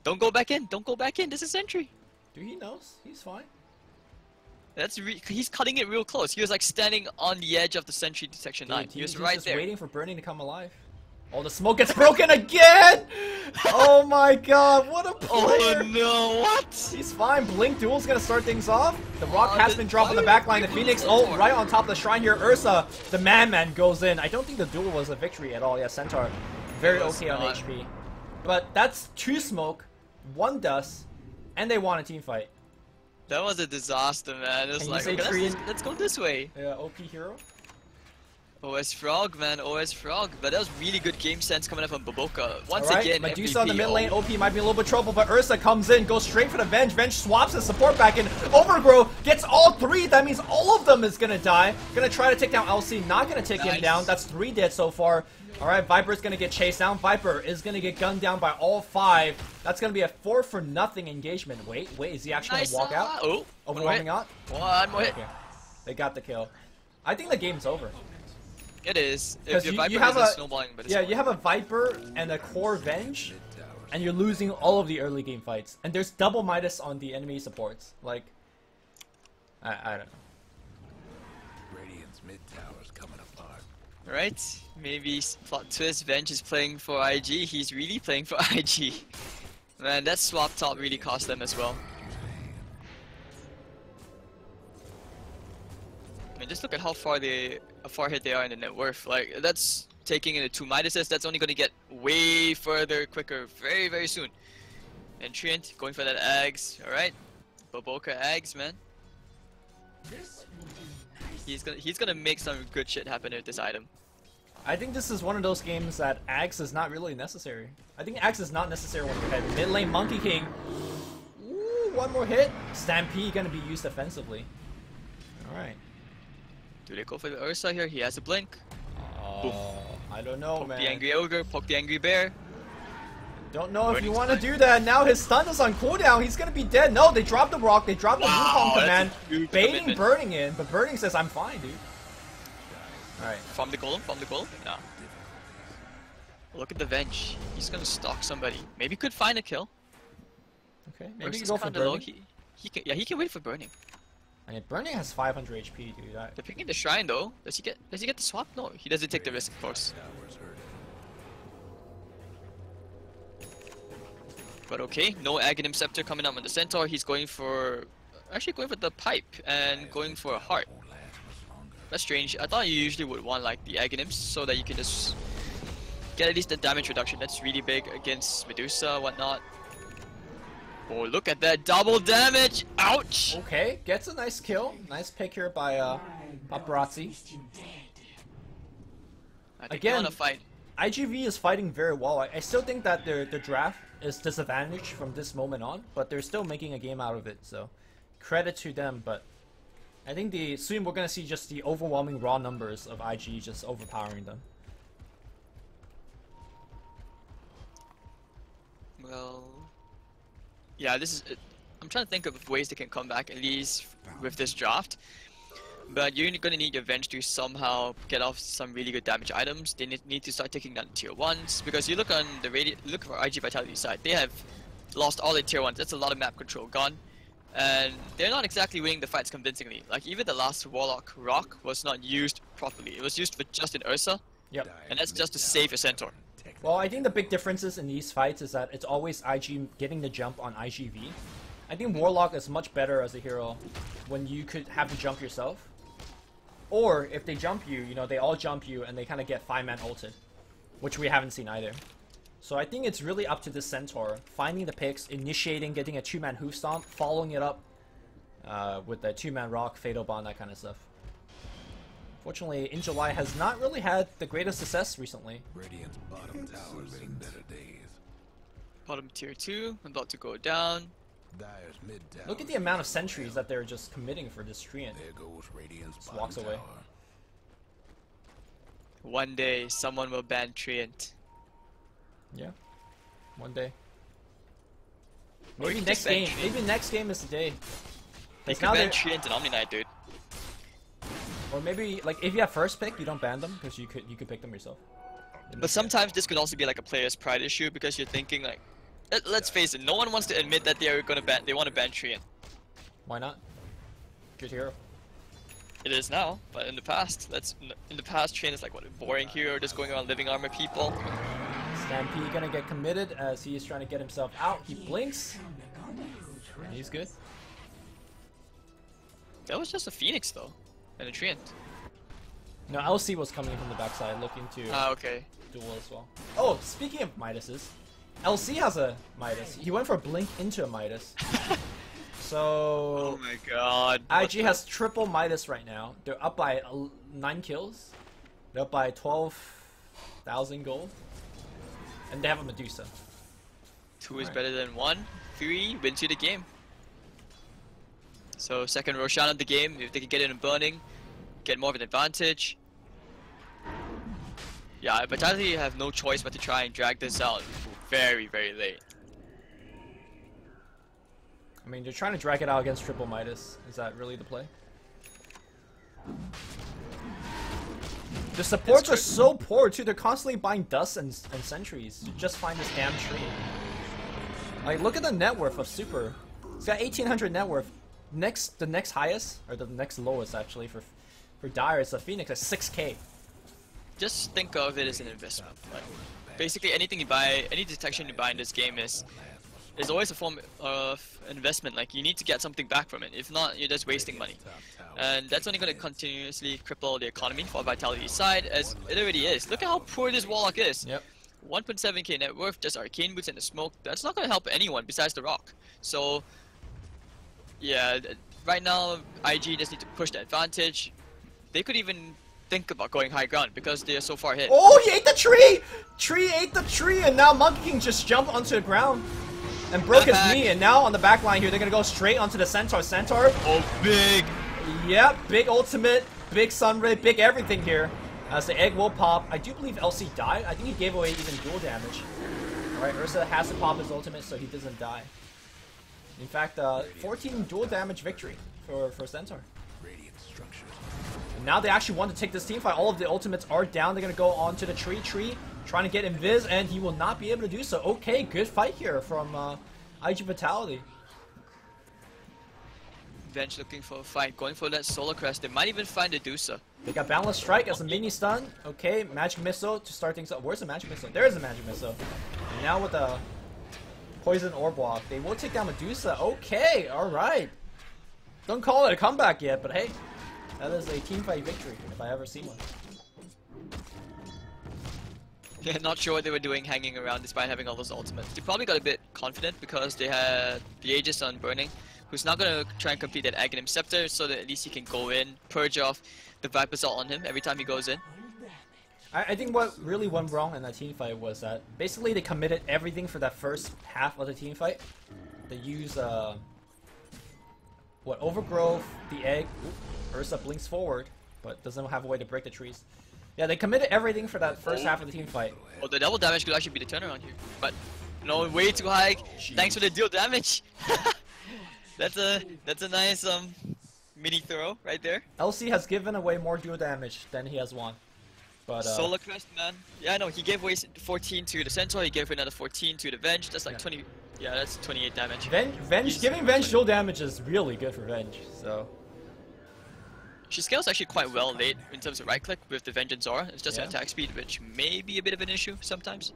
[SPEAKER 2] Don't go back in. Don't go back in. This is Sentry.
[SPEAKER 1] Dude, he knows. He's fine.
[SPEAKER 2] He's cutting it real close. He was like standing on the edge of the Sentry detection line. He was right
[SPEAKER 1] just
[SPEAKER 2] there.
[SPEAKER 1] waiting for Burning to come alive. Oh, the smoke gets broken again! Oh my god, what a player!
[SPEAKER 2] Oh no, what?
[SPEAKER 1] He's fine. Blink Duel's gonna start things off. The Rock has been dropped in the backline. The Phoenix ult right on top of the shrine here. Ursa, the man goes in. I don't think the duel was a victory at all. Yeah, Centaur, very okay on HP. But that's 2 smoke, 1 dust, and they won a team fight.
[SPEAKER 2] That was a disaster, man. It was like, okay, let's go this way.
[SPEAKER 1] Yeah, OP hero.
[SPEAKER 2] OS Frog, man, OS Frog. But that was really good game sense coming up from Baboka. Once
[SPEAKER 1] right,
[SPEAKER 2] again,
[SPEAKER 1] Medusa in the mid lane, OP might be a little bit trouble, but Ursa comes in, goes straight for the Venge. Venge swaps his support back in. Overgrow gets all 3. That means all of them is gonna die. Gonna try to take down LC, not gonna take him down. That's 3 dead so far. Alright, Viper's gonna get chased down. Viper is gonna get gunned down by all 5. That's gonna be a 4-for-0 engagement. Wait, is he actually gonna walk out?
[SPEAKER 2] Oh,
[SPEAKER 1] overwhelming out?
[SPEAKER 2] One more hit.
[SPEAKER 1] Okay. They got the kill. I think the game's over.
[SPEAKER 2] It is.
[SPEAKER 1] Because you have you have a Viper and a core Venge, and you're losing all of the early game fights. And there's double Midas on the enemy supports. Like, I don't know.
[SPEAKER 3] Radiant's mid tower's coming apart.
[SPEAKER 2] Right? Maybe plot twist. Venge is playing for IG. He's really playing for IG. Man, that swap top really cost them as well. I mean, just look at how far hit they are in the net worth. Like, that's taking into 2 Midases. That's only going to get way further, quicker, very, very soon. And Trient going for that Ags. All right, Baboka Ags, man. He's gonna make some good shit happen with this item.
[SPEAKER 1] I think this is one of those games that Ags is not really necessary. I think Ags is not necessary when you're ahead. Mid lane Monkey King. Ooh, 1 more hit. Stampede gonna be used offensively. All right.
[SPEAKER 2] Do they go for the Ursa here? He has a blink.
[SPEAKER 1] I don't know,
[SPEAKER 2] Poke
[SPEAKER 1] man.
[SPEAKER 2] the angry ogre, poke the angry bear.
[SPEAKER 1] Don't know if you want to do that. Now his stun is on cooldown. He's gonna be dead. No, they dropped the rock. They dropped the Wukong command. Baiting Burning in, but Burning says, "I'm fine, dude." All right.
[SPEAKER 2] Farm the golem. Farm the golem. No. Look at the Venge. He's gonna stalk somebody. Maybe he could find a kill.
[SPEAKER 1] Okay. Maybe
[SPEAKER 2] Ursa's
[SPEAKER 1] go for
[SPEAKER 2] kinda low.
[SPEAKER 1] Burning.
[SPEAKER 2] He can wait for Burning.
[SPEAKER 1] I mean, Burning has 500 HP, dude.
[SPEAKER 2] They're picking the shrine though. Does he get the swap? No, he doesn't take the risk, of course. But okay, no Aghanim Scepter coming up on the Centaur. He's going for the pipe and going for a heart. That's strange. I thought you usually would want like the Aghanims so that you can just get at least the damage reduction. That's really big against Medusa, whatnot. Oh, look at that double damage! Ouch!
[SPEAKER 1] Okay, gets a nice kill. Nice pick here by Paparazzi. Again,
[SPEAKER 2] fight.
[SPEAKER 1] iG.V is fighting very well. I still think that their draft is disadvantaged from this moment on, but they're still making a game out of it. So, credit to them. But I think soon we're gonna see just the overwhelming raw numbers of IG just overpowering them.
[SPEAKER 2] Well. Yeah, this is I'm trying to think of ways they can come back, at least with this draft. But you're going to need your Venge to somehow get off some really good damage items. They need to start taking down tier 1s, because you look on the look for iG.Vitality side, they have lost all their tier 1s. That's a lot of map control gone. And they're not exactly winning the fights convincingly. Like, even the last Warlock Rock was not used properly. It was used for just an Ursa.
[SPEAKER 1] Yep.
[SPEAKER 2] And that's just to save your Centaur.
[SPEAKER 1] Well, I think the big differences in these fights is that it's always IG getting the jump on iG.V. I think Warlock is much better as a hero when you could have to jump yourself. Or, if they jump you, you know, they all jump you and they kind of get 5-man ulted. Which we haven't seen either. So I think it's really up to the Centaur, finding the picks, initiating, getting a 2-man hoof stomp, following it up with the 2-man rock, fatal bond, that kind of stuff. Fortunately, iG.July has not really had the greatest success recently.
[SPEAKER 3] Radiant's bottom tower's seen better days.
[SPEAKER 2] Bottom tier 2, about to go down.
[SPEAKER 3] Dire's mid tower.
[SPEAKER 1] Look at the amount of sentries that they're just committing for this Treant.
[SPEAKER 3] There goes Radiant's
[SPEAKER 1] Just
[SPEAKER 3] bottom
[SPEAKER 1] walks away.
[SPEAKER 3] tower.
[SPEAKER 2] One day, someone will ban Treant.
[SPEAKER 1] Yeah, one day.
[SPEAKER 2] Or you
[SPEAKER 1] Maybe
[SPEAKER 2] could
[SPEAKER 1] next
[SPEAKER 2] ban
[SPEAKER 1] game.
[SPEAKER 2] Treant.
[SPEAKER 1] Maybe next game is the day.
[SPEAKER 2] They
[SPEAKER 1] Like
[SPEAKER 2] could
[SPEAKER 1] now
[SPEAKER 2] ban
[SPEAKER 1] they're,
[SPEAKER 2] Treant and Omni Knight, dude.
[SPEAKER 1] or maybe like if you have first pick, you don't ban them because you could pick them yourself.
[SPEAKER 2] But sometimes this could also be like a player's pride issue, because you're thinking like, let's face it, no one wants to admit that they want to ban Treant.
[SPEAKER 1] Why not? Good hero.
[SPEAKER 2] It is now, but in the past, Treant is like what, a boring hero just going around living armor people.
[SPEAKER 1] Stampede gonna get committed as he is trying to get himself out. He blinks. And he's good.
[SPEAKER 2] That was just a Phoenix though, and a Treant.
[SPEAKER 1] No, LC was coming from the backside looking to
[SPEAKER 2] Ah, okay.
[SPEAKER 1] duel as well. Oh, speaking of Midases, LC has a Midas. He went for a blink into a Midas. So
[SPEAKER 2] Oh my god.
[SPEAKER 1] IG has triple Midas right now. They're up by 9 kills. They're up by 12,000 gold. And they have a Medusa.
[SPEAKER 2] 2 is better than 1. 3 wins you the game. So second Roshan of the game, if they can get it in burning, get more of an advantage. Yeah, Vitality have no choice but to try and drag this out very, very late.
[SPEAKER 1] I mean, they're trying to drag it out against triple Midas. Is that really the play? The supports are so poor too. They're constantly buying dust and sentries to just find this damn tree. Like, look at the net worth of Super. It's got 1,800 net worth. The next highest, or the next lowest actually for Dire is a Phoenix at 6k.
[SPEAKER 2] Just think of it as an investment. Like, basically anything you buy, any detection you buy in this game is always a form of investment. Like, you need to get something back from it. If not, you're just wasting money. And that's only going to continuously cripple the economy for Vitality's side, as it already is. Look at how poor this Warlock is.
[SPEAKER 1] Yep.
[SPEAKER 2] 1.7k net worth, just arcane boots and the smoke. That's not going to help anyone besides the Rock. So, yeah, right now, IG just need to push the advantage. They could even think about going high ground because they are so far ahead.
[SPEAKER 1] Oh, he ate the tree! Tree ate the tree, and now Monkey King just jumped onto the ground and broke his knee. And now on the back line here, they're gonna go straight onto the Centaur.
[SPEAKER 2] Oh, big!
[SPEAKER 1] Yep, big ultimate, big sunray, big everything here. As the egg will pop. I do believe LC died. I think he gave away even dual damage. Alright, Ursa has to pop his ultimate so he doesn't die. In fact, 14 dual damage victory for Centaur.
[SPEAKER 3] Radiant structures.
[SPEAKER 1] And now they actually want to take this team fight. All of the ultimates are down. They're going to go onto the tree, trying to get Invis, and he will not be able to do so. Okay, good fight here from iG.Vitality.
[SPEAKER 2] Venge looking for a fight, going for that Solar Crest. They might even find a Dusa.
[SPEAKER 1] They got Boundless Strike as a mini stun. Okay, Magic Missile to start things up. Where's the Magic Missile? There is a Magic Missile. And now with the Poison Orb Block, they will take down Medusa. Okay, alright. Don't call it a comeback yet, but hey, that is a teamfight victory if I ever see one.
[SPEAKER 2] Yeah, not sure what they were doing hanging around despite having all those ultimates. They probably got a bit confident because they had the Aegis on Burning, who's not going to try and complete that Aghanim Scepter so that at least he can go in, purge off the Viper's ult on him every time he goes in.
[SPEAKER 1] I think what really went wrong in that team fight was that basically they committed everything for that first half of the team fight. They use Overgrowth, the egg. Oop, Ursa blinks forward, but doesn't have a way to break the trees. Yeah, they committed everything for that first half of the team fight.
[SPEAKER 2] Oh, the double damage could actually be the turnaround here, but no, way too high.
[SPEAKER 1] Jeez.
[SPEAKER 2] Thanks for the deal damage. That's a nice mini throw right there.
[SPEAKER 1] LC has given away more dual damage than he has won. But
[SPEAKER 2] Solar Crest, man. Yeah, I know. He gave away 14 to the Centaur. He gave away another 14 to the Venge. That's like
[SPEAKER 1] Yeah.
[SPEAKER 2] 20. Yeah, that's 28 damage.
[SPEAKER 1] Venge giving Venge dual damage is really good for Venge. So
[SPEAKER 2] She scales actually quite well late in terms of right click with the Vengeance Aura. It's just
[SPEAKER 1] Yeah.
[SPEAKER 2] an attack speed, which may be a bit of an issue sometimes.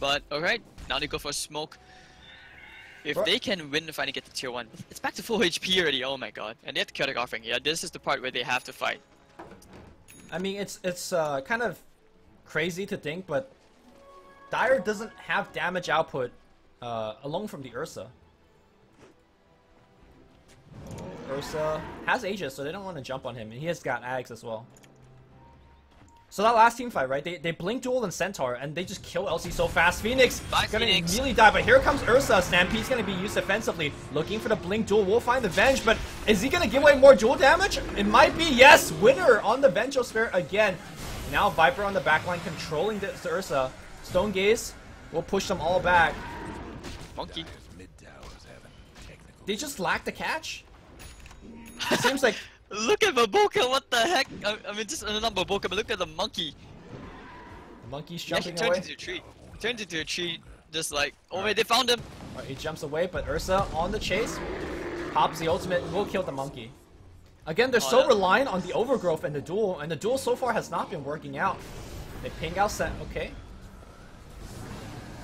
[SPEAKER 2] But alright, now they go for a smoke. If
[SPEAKER 1] Bro-
[SPEAKER 2] they can win the fight and get to tier 1, it's back to full HP already. Oh my god. And they have the chaotic offering. Yeah, this is the part where they have to fight.
[SPEAKER 1] I mean, it's kind of crazy to think, but Dire doesn't have damage output alone from the Ursa. Ursa has Aegis, so they don't want to jump on him, and he has got Ags as well. So that last team fight, right? They blink duel and Centaur, and they just kill LC so fast. Phoenix
[SPEAKER 2] Bye,
[SPEAKER 1] gonna
[SPEAKER 2] Phoenix.
[SPEAKER 1] immediately die, but here comes Ursa. Stampede's gonna be used defensively, looking for the blink duel. We'll find the Venge, but is he gonna give away more duel damage? It might be. Yes, winner on the Vengeosphere again. Now Viper on the backline controlling the Ursa. Stone Gaze will push them all back.
[SPEAKER 2] Monkey.
[SPEAKER 3] Dyer's mid towers haven't technical.
[SPEAKER 1] They just lack the catch. It seems like
[SPEAKER 2] Look at Baboka, what the heck? I mean, just not Baboka, but look at the monkey.
[SPEAKER 1] the monkey's
[SPEAKER 2] He actually
[SPEAKER 1] jumping
[SPEAKER 2] turned
[SPEAKER 1] away.
[SPEAKER 2] into a tree. Turned into a tree, just like, oh wait, they found him.
[SPEAKER 1] Alright, he jumps away, but Ursa on the chase. Pops the ultimate, will kill the monkey. Again, they're so
[SPEAKER 2] yeah.
[SPEAKER 1] reliant on the overgrowth and the duel so far has not been working out. They ping out set, okay.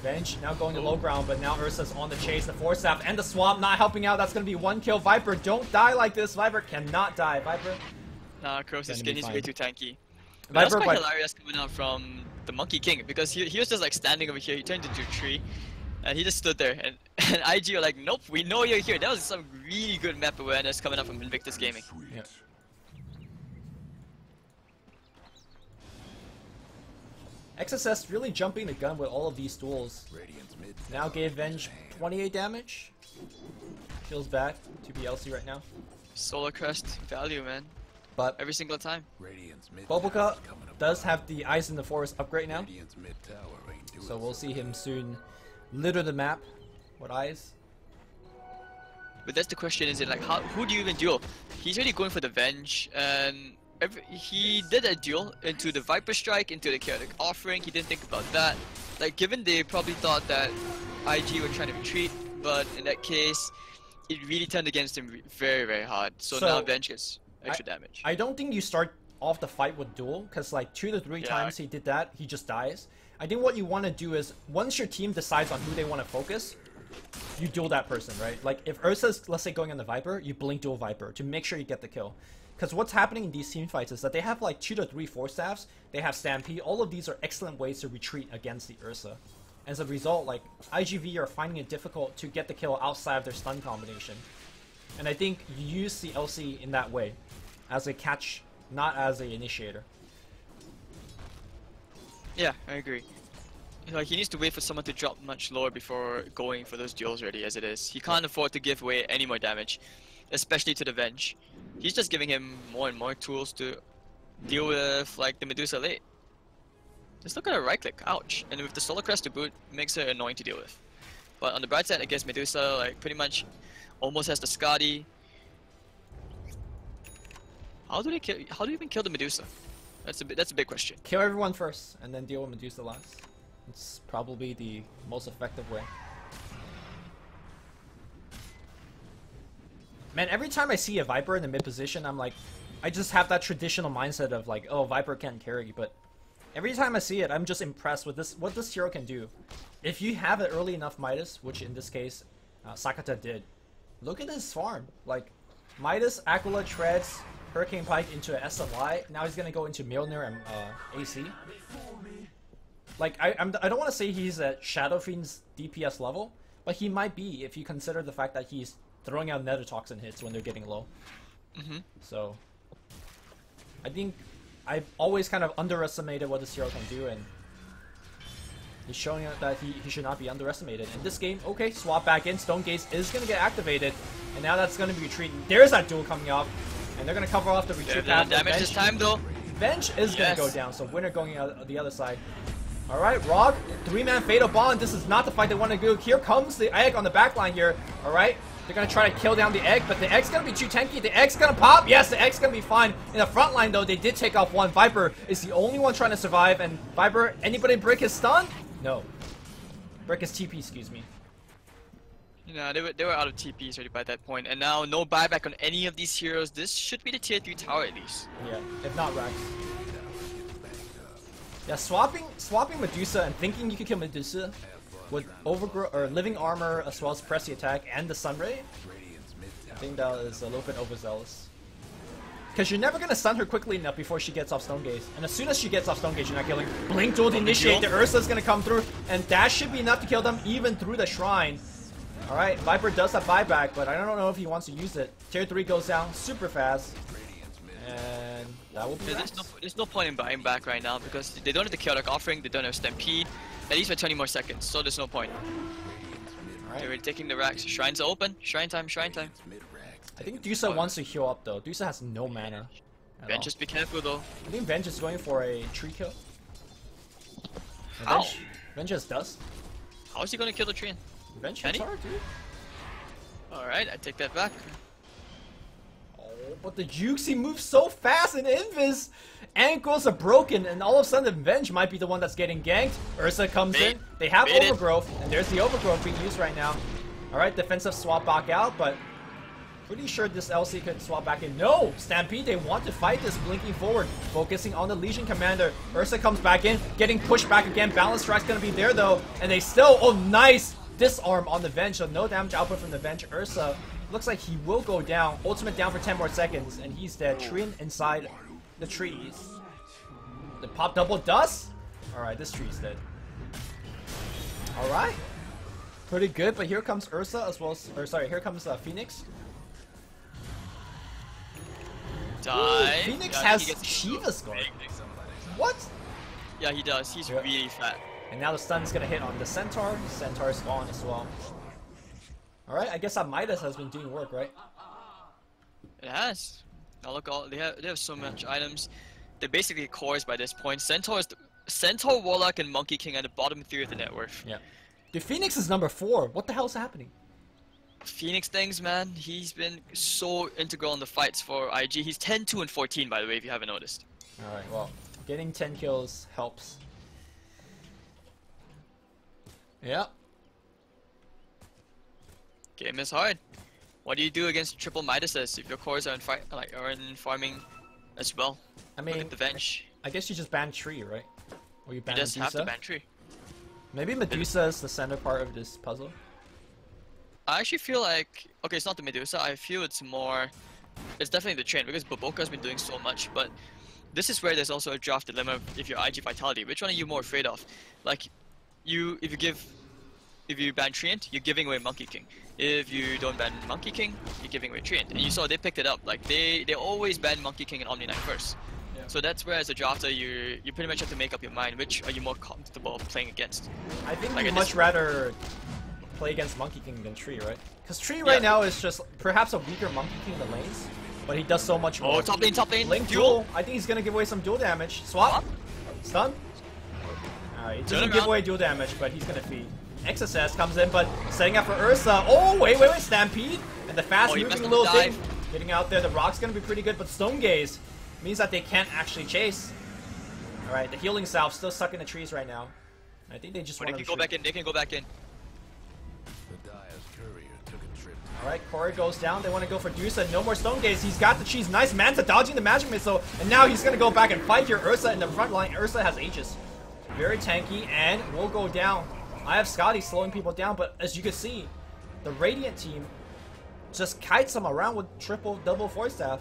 [SPEAKER 1] Venge now going to low ground, but now Ursa's on the chase. The Force Staff and the Swamp not helping out. That's going to be one kill. Viper, don't die like this. Viper cannot die. Viper.
[SPEAKER 2] Nah, Crow's
[SPEAKER 1] Gonna
[SPEAKER 2] skin,
[SPEAKER 1] be
[SPEAKER 2] he's
[SPEAKER 1] fine.
[SPEAKER 2] way too tanky. But that's
[SPEAKER 1] Viper,
[SPEAKER 2] quite
[SPEAKER 1] but
[SPEAKER 2] hilarious coming out from the Monkey King, because he was just like standing over here, he turned into a tree, and he just stood there, and IG were like, nope, we know you're here. That was some really good map awareness coming up from Invictus Gaming.
[SPEAKER 1] yeah. XSS really jumping the gun with all of these duels.
[SPEAKER 3] Radiant's mid
[SPEAKER 1] Now gave Venge 28 damage. Feels bad to be LC right now.
[SPEAKER 2] Solar Crest, value, man.
[SPEAKER 1] But
[SPEAKER 2] Every single time.
[SPEAKER 3] Radiant's mid
[SPEAKER 1] Boboka
[SPEAKER 3] tower's coming up.
[SPEAKER 1] does have the Eyes in the Forest upgrade now.
[SPEAKER 3] Radiant's mid tower ain't doing
[SPEAKER 1] So we'll see him soon litter the map with eyes.
[SPEAKER 2] But that's the question, is it like, who do you even duel? He's already going for the Venge, and he did a duel into the Viper Strike, into the Chaotic Offering. He didn't think about that. Like, given they probably thought that IG were trying to retreat, but in that case, it really turned against him very, very hard. So now Venge gets extra damage.
[SPEAKER 1] I don't think you start off the fight with duel, because like 2 to 3
[SPEAKER 2] Yeah.
[SPEAKER 1] times he did that, he just dies. I think what you want to do is, once your team decides on who they want to focus, you duel that person, right? Like if Ursa's, let's say, going on the Viper, you blink duel Viper to make sure you get the kill. Because what's happening in these team fights is that they have like 2 to 3 Force Staffs, they have Stampede, all of these are excellent ways to retreat against the Ursa. As a result, like iG.V are finding it difficult to get the kill outside of their stun combination. And I think you use the LC in that way, as a catch, not as an initiator.
[SPEAKER 2] Yeah, I agree. Like, he needs to wait for someone to drop much lower before going for those duels already, as it is. He can't afford to give away any more damage, especially to the Venge. He's just giving him more and more tools to deal with, like, the Medusa late. Just look at her right click, ouch. And with the Solar Crest to boot, makes her annoying to deal with. But on the bright side, I guess Medusa, like, pretty much almost has the Skadi. How do you even kill the Medusa? That's a big question.
[SPEAKER 1] Kill everyone first, and then deal with Medusa last. It's probably the most effective way. Man, every time I see a Viper in the mid position, I'm like, I just have that traditional mindset of like, oh, Viper can't carry, but every time I see it, I'm just impressed with what this hero can do. If you have an early enough Midas, which in this case, Sakata did, look at his farm. Like, Midas, Aquila, Treads, Hurricane Pike into a SLI, now he's gonna go into Mjolnir and AC. Like, I don't want to say he's at Shadow Fiend's DPS level, but he might be if you consider the fact that he's throwing out Nethertoxin hits when they're getting low. So, I think I've always kind of underestimated what this hero can do, and he's showing out that he should not be underestimated. In this game, okay, swap back in, Stone Gaze is going to get activated, and now that's going to be retreating. There's that duel coming up, and they're going to cover off the retreat path.
[SPEAKER 2] Damage this time, though.
[SPEAKER 1] Venge is going to go down, so winner going out the other side. Alright, Rog, 3-man Fatal Bond. This is not the fight they want to do. Here comes the egg on the backline here. Alright, They're gonna try to kill down the egg, but the egg's gonna be too tanky. The egg's gonna pop. Yes, the egg's gonna be fine. In the front line, though, they did take off one. Viper is the only one trying to survive. And Viper, anybody break his stun? No. Break his TP, excuse me.
[SPEAKER 2] No, they were out of TPs already by that point, and now no buyback on any of these heroes. This should be the tier 3 tower at least.
[SPEAKER 1] Yeah, if not Rax. Yeah, swapping Medusa and thinking you could kill Medusa with overgrow or living armor as well as press the attack and the sunray. I think that is a little bit overzealous. Because you're never gonna stun her quickly enough before she gets off Stone Gaze. And as soon as she gets off Stone Gaze, you're not killing. Blink ult initiate, the Ursa's gonna come through, and that should be enough to kill them even through the shrine. Alright, Viper does have buyback, but I don't know if he wants to use it. Tier 3 goes down super fast. And that will be
[SPEAKER 2] there's no point in buying back right now because they don't have the chaotic offering, they don't have Stampede, at least for 20 more seconds, so there's no point. Alright. They're already taking the racks. Shrines are open. Shrine time, shrine time.
[SPEAKER 1] I think Dusa wants to heal up though. Dusa has no mana.
[SPEAKER 2] Ben, just be careful though.
[SPEAKER 1] I think Venge is going for a tree kill.
[SPEAKER 2] How?
[SPEAKER 1] Venge just does.
[SPEAKER 2] How is he gonna kill the tree?
[SPEAKER 1] Venge hits hard, dude.
[SPEAKER 2] Alright, I take that back.
[SPEAKER 1] Oh, but the Juxi moves so fast and Invis. Ankles are broken, and all of a sudden Venge might be the one that's getting ganked. Ursa comes in. They have overgrowth, and there's the overgrowth being used right now. Alright, defensive swap back out, but pretty sure this LC could swap back in. No! Stampede, they want to fight this, blinking forward, focusing on the Legion Commander. Ursa comes back in, getting pushed back again. Balance strike's gonna be there though, and they still, oh nice! Disarm on the Venge, so no damage output from the Venge. Ursa looks like he will go down. Ultimate down for 10 more seconds, and he's dead. Treant inside the trees. The pop double does? Alright, this tree's dead. Alright. Pretty good, but here comes Ursa as well as, or sorry, here comes Phoenix.
[SPEAKER 2] Die.
[SPEAKER 1] Ooh, Phoenix has Shiva's guard. What?
[SPEAKER 2] Yeah, he does. He's really fat.
[SPEAKER 1] And now the stun's gonna hit on the Centaur. The Centaur's gone as well. Alright, I guess that Midas has been doing work, right?
[SPEAKER 2] It has. Now look, they have so much items. They're basically cores by this point. Centaur, Warlock, and Monkey King are the bottom 3 of the net worth.
[SPEAKER 1] Yeah. Dude, Phoenix is number 4. What the hell is happening?
[SPEAKER 2] Phoenix things, man. He's been so integral in the fights for IG. He's 10, 2, and 14, by the way, if you haven't noticed.
[SPEAKER 1] Alright, well, getting 10 kills helps. Yeah.
[SPEAKER 2] Game is hard. What do you do against triple Midases if your cores are in farming as well?
[SPEAKER 1] I mean,
[SPEAKER 2] look at the Venge.
[SPEAKER 1] I guess you just ban Tree, right? Or you ban
[SPEAKER 2] You just
[SPEAKER 1] Medusa?
[SPEAKER 2] have to ban Tree.
[SPEAKER 1] Maybe Medusa is the center part of this puzzle.
[SPEAKER 2] I actually feel like, okay, it's not the Medusa. I feel it's it's definitely the Train because Baboka's been doing so much. But this is where there's also a draft dilemma if you're iG.Vitality. Which one are you more afraid of? Like, if you ban Treant, you're giving away Monkey King. If you don't ban Monkey King, you're giving away Treant. And you saw they picked it up. Like they always ban Monkey King and Omni Knight first. Yeah. So that's where as a drafter you pretty much have to make up your mind. Which are you more comfortable playing against?
[SPEAKER 1] I think I'd much rather play against Monkey King than Tree, right? Because Tree right now is just perhaps a weaker Monkey King in the lanes, but he does so much more.
[SPEAKER 2] Oh, top lane.
[SPEAKER 1] Link duel. I think he's gonna give away some duel damage. Swap. Stun. Alright, he doesn't give away duel damage, but he's gonna feed. XSS comes in, but setting up for Ursa. Oh, wait, Stampede. And the fast moving little thing. Getting out there. The rock's gonna be pretty good, but Stone Gaze means that they can't actually chase. Alright, the healing salve still stuck in the trees right now. I think they just want to
[SPEAKER 2] go back in. They can go back in.
[SPEAKER 1] Alright, Corey goes down. They want to go for Dusa. No more Stone Gaze. He's got the cheese. Nice Manta dodging the magic missile. And now he's going to go back and fight here. Ursa in the front line. Ursa has Aegis. Very tanky and will go down. I have Scotty slowing people down, but as you can see, the Radiant team just kites them around with double force staff.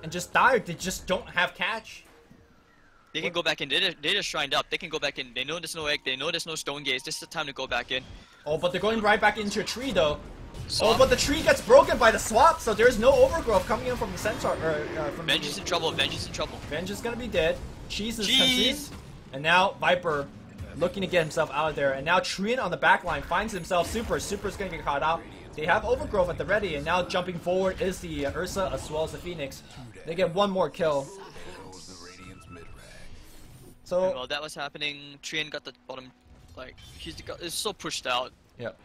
[SPEAKER 1] And just died. They just don't have catch.
[SPEAKER 2] They can go back in. They just shrined up. They can go back in. They know there's no egg. They know there's no Stone Gaze. This is the time to go back in.
[SPEAKER 1] Oh, but they're going right back into a tree though. Swap. Oh, but the tree gets broken by the swap, so there's no overgrowth coming in from the Centaur. From
[SPEAKER 2] Venge is in trouble. Venge is in trouble.
[SPEAKER 1] Venge is gonna be dead. Cheese is conceived. And now Viper looking to get himself out of there. And now Treant on the back line finds himself Super. Super's gonna get caught out. They have overgrowth at the ready, and now jumping forward is the Ursa as well as the Phoenix. They get one more kill. So
[SPEAKER 2] while that was happening, Treant got the bottom, like he's so pushed out.
[SPEAKER 1] Yep.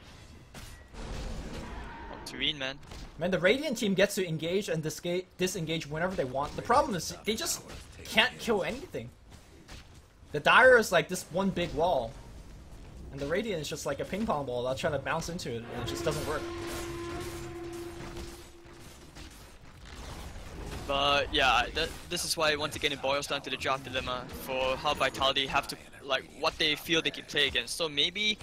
[SPEAKER 2] Tureen, man.
[SPEAKER 1] Man, the Radiant team gets to engage and disengage whenever they want. The problem is they just can't kill anything. The Dire is like this one big wall. And the Radiant is just like a ping pong ball that's trying to bounce into it, and it just doesn't work.
[SPEAKER 2] But yeah, this is why once again it boils down to the draft dilemma for how Vitality have to, like, what they feel they can play against. So maybe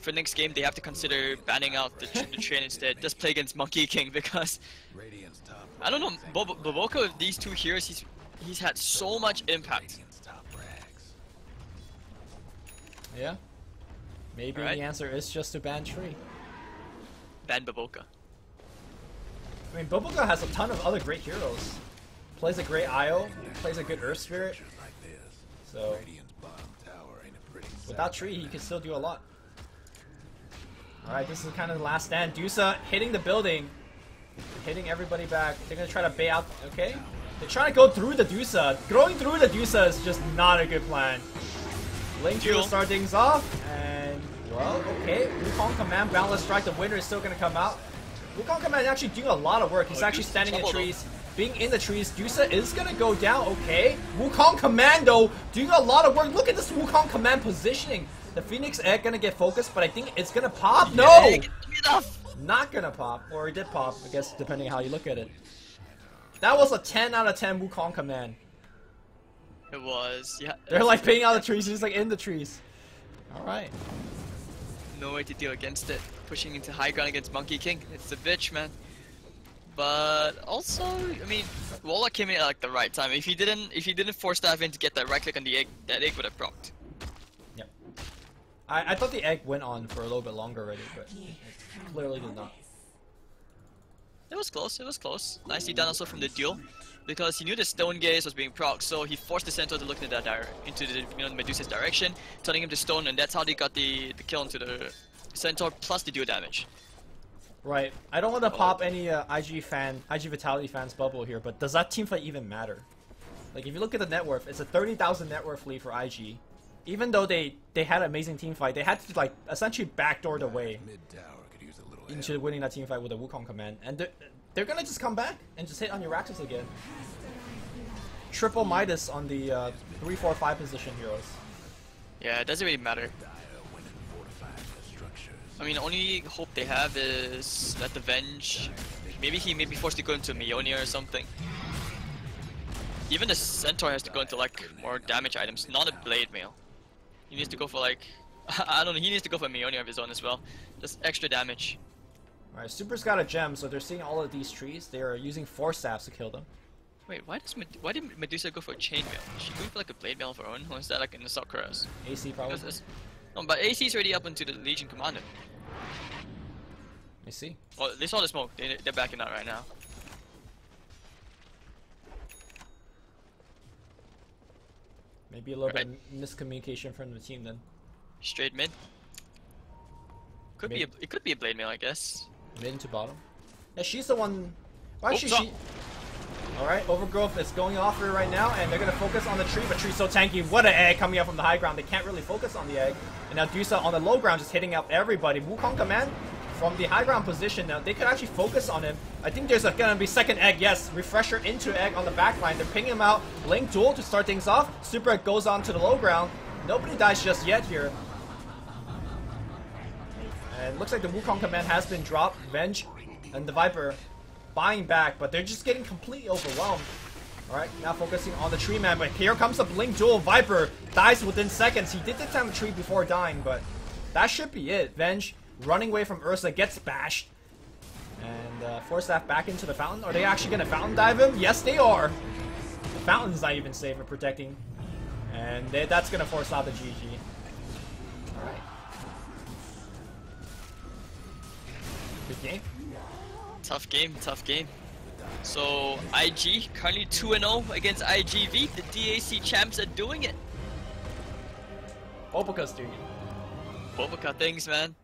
[SPEAKER 2] for next game they have to consider banning out the train instead. Just play against Monkey King, because
[SPEAKER 3] Radiant's top
[SPEAKER 2] I don't know, Boboka with these two heroes, he's had so much impact.
[SPEAKER 3] Radiant's top rags.
[SPEAKER 1] Yeah. Maybe
[SPEAKER 2] Alright.
[SPEAKER 1] the answer is just to ban Tree.
[SPEAKER 2] Ban Boboka.
[SPEAKER 1] I mean, Boboka has a ton of other great heroes. Plays a great IO, plays a good Earth Spirit.
[SPEAKER 3] Pictures like this.
[SPEAKER 1] So
[SPEAKER 3] Radiant's bottom tower ain't a pretty
[SPEAKER 1] without Tree, he can still do a lot. Alright, this is kind of the last stand. Dusa hitting the building. Hitting everybody back. They're going to try to bait out. Okay. They're trying to go through the Dusa. Going through the Dusa is just not a good plan. Link to start things off. And, well, okay. Wukong Command, Boundless Strike. The winner is still going to come out. Wukong Command actually doing a lot of work. He's actually standing in trees. Being in the trees. Dusa is going to go down. Okay. Wukong Commando doing a lot of work. Look at this Wukong Command positioning. The Phoenix Egg gonna get focused, but I think it's gonna pop. No! Not gonna pop. Or it did pop, I guess, depending on how you look at it. That was a 10 out of 10 Wukong Command.
[SPEAKER 2] It was, yeah.
[SPEAKER 1] They're like paying out the trees, he's like in the trees. Alright.
[SPEAKER 2] No way to deal against it. Pushing into high ground against Monkey King. It's a bitch, man. But also, I mean, Warlock came in at like the right time. If he didn't force staff in to get that right click on the egg, that egg would have procced.
[SPEAKER 1] Yep. I thought the egg went on for a little bit longer already, but it clearly did not.
[SPEAKER 2] It was close, it was close. Nicely done also from the duel. Because he knew the stone gaze was being procced, so he forced the centaur to look into that into the Medusa's direction, turning him to stone, and that's how they got the kill into the centaur plus the dual damage.
[SPEAKER 1] Right. I don't want to pop any iG.Vitality fans bubble here, but does that teamfight even matter? Like, if you look at the net worth, it's a 30,000 net worth lead for IG. Even though they had an amazing team fight, they had to like essentially backdoor the way
[SPEAKER 3] Mid tower could use a little
[SPEAKER 1] into winning that team fight with a Wukong Command, and they're gonna just come back and just hit on your Raxus again. Triple Midas on the 3, 4, 5 position heroes.
[SPEAKER 2] Yeah, it doesn't really matter. I mean, the only hope they have is that the Venge, maybe he may be forced to go into Mionia or something. Even the Centaur has to go into like more damage items, not a Blade Mail. He needs to go for like, I don't know, he needs to go for Mionia of his own as well. Just extra damage.
[SPEAKER 1] Alright, Super's got a gem, so they're seeing all of these trees. They are using Force Staffs to kill them.
[SPEAKER 2] Wait, why did Medusa go for a Chain Mail? Is she going for like a Blade Mail of her own, or is that like in the Assault Cuirass?
[SPEAKER 1] AC probably.
[SPEAKER 2] No, but AC's already up into the Legion Commander.
[SPEAKER 1] I see.
[SPEAKER 2] Well, they saw the smoke. They're backing out right now.
[SPEAKER 1] Maybe a little bit of miscommunication from the team then.
[SPEAKER 2] Straight mid. It could be a Blade Mail, I guess.
[SPEAKER 1] Mid to bottom. Yeah, she's the one. Why is she? Alright, Overgrowth is going off her right now, and they're gonna focus on the tree, but tree's so tanky. What an egg coming up from the high ground. They can't really focus on the egg. And now Dusa on the low ground just hitting out everybody. Wukong Command from the high ground position now. They could actually focus on him. I think there's gonna be second egg. Yes, Refresher into egg on the back line. They're pinging him out. Link duel to start things off. Super egg goes on to the low ground. Nobody dies just yet here. And looks like the Wukong Command has been dropped. Venge and the Viper buying back, but they're just getting completely overwhelmed. Alright, now focusing on the tree man, but here comes the Blink Duel. Viper dies within seconds. He did take down the tree before dying, but that should be it. Venge running away from Ursa, gets bashed. And Force Staff back into the fountain. Are they actually going to fountain dive him? Yes, they are. The fountain's not even safe for protecting. And that's going to force out the GG. Alright. Good game.
[SPEAKER 2] Tough game, tough game. So, IG currently 2-0 against iG.V. The DAC champs are doing it.
[SPEAKER 1] Boboka's doing it.
[SPEAKER 2] Boboka things, man.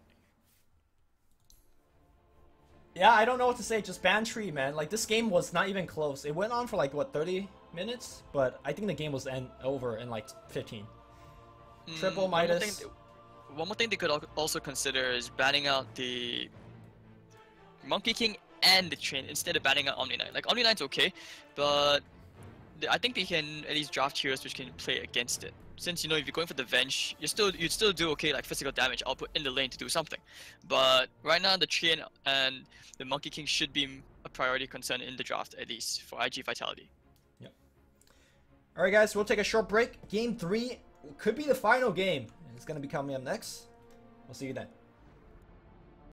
[SPEAKER 1] Yeah, I don't know what to say. Just ban tree, man. Like, this game was not even close. It went on for like, what, 30 minutes? But I think the game was over in like 15. Triple Midas.
[SPEAKER 2] One more thing they could also consider is banning out Monkey King and the Train instead of banning out Omni Knight. Like Omni Knight's okay, but I think they can at least draft heroes which can play against it. Since if you're going for the Venge, you'd still do okay like physical damage output in the lane to do something. But right now the Train and the Monkey King should be a priority concern in the draft, at least for iG.Vitality.
[SPEAKER 1] Yep. Alright guys, we'll take a short break. Game 3 could be the final game. It's gonna be coming up next. We'll see you then.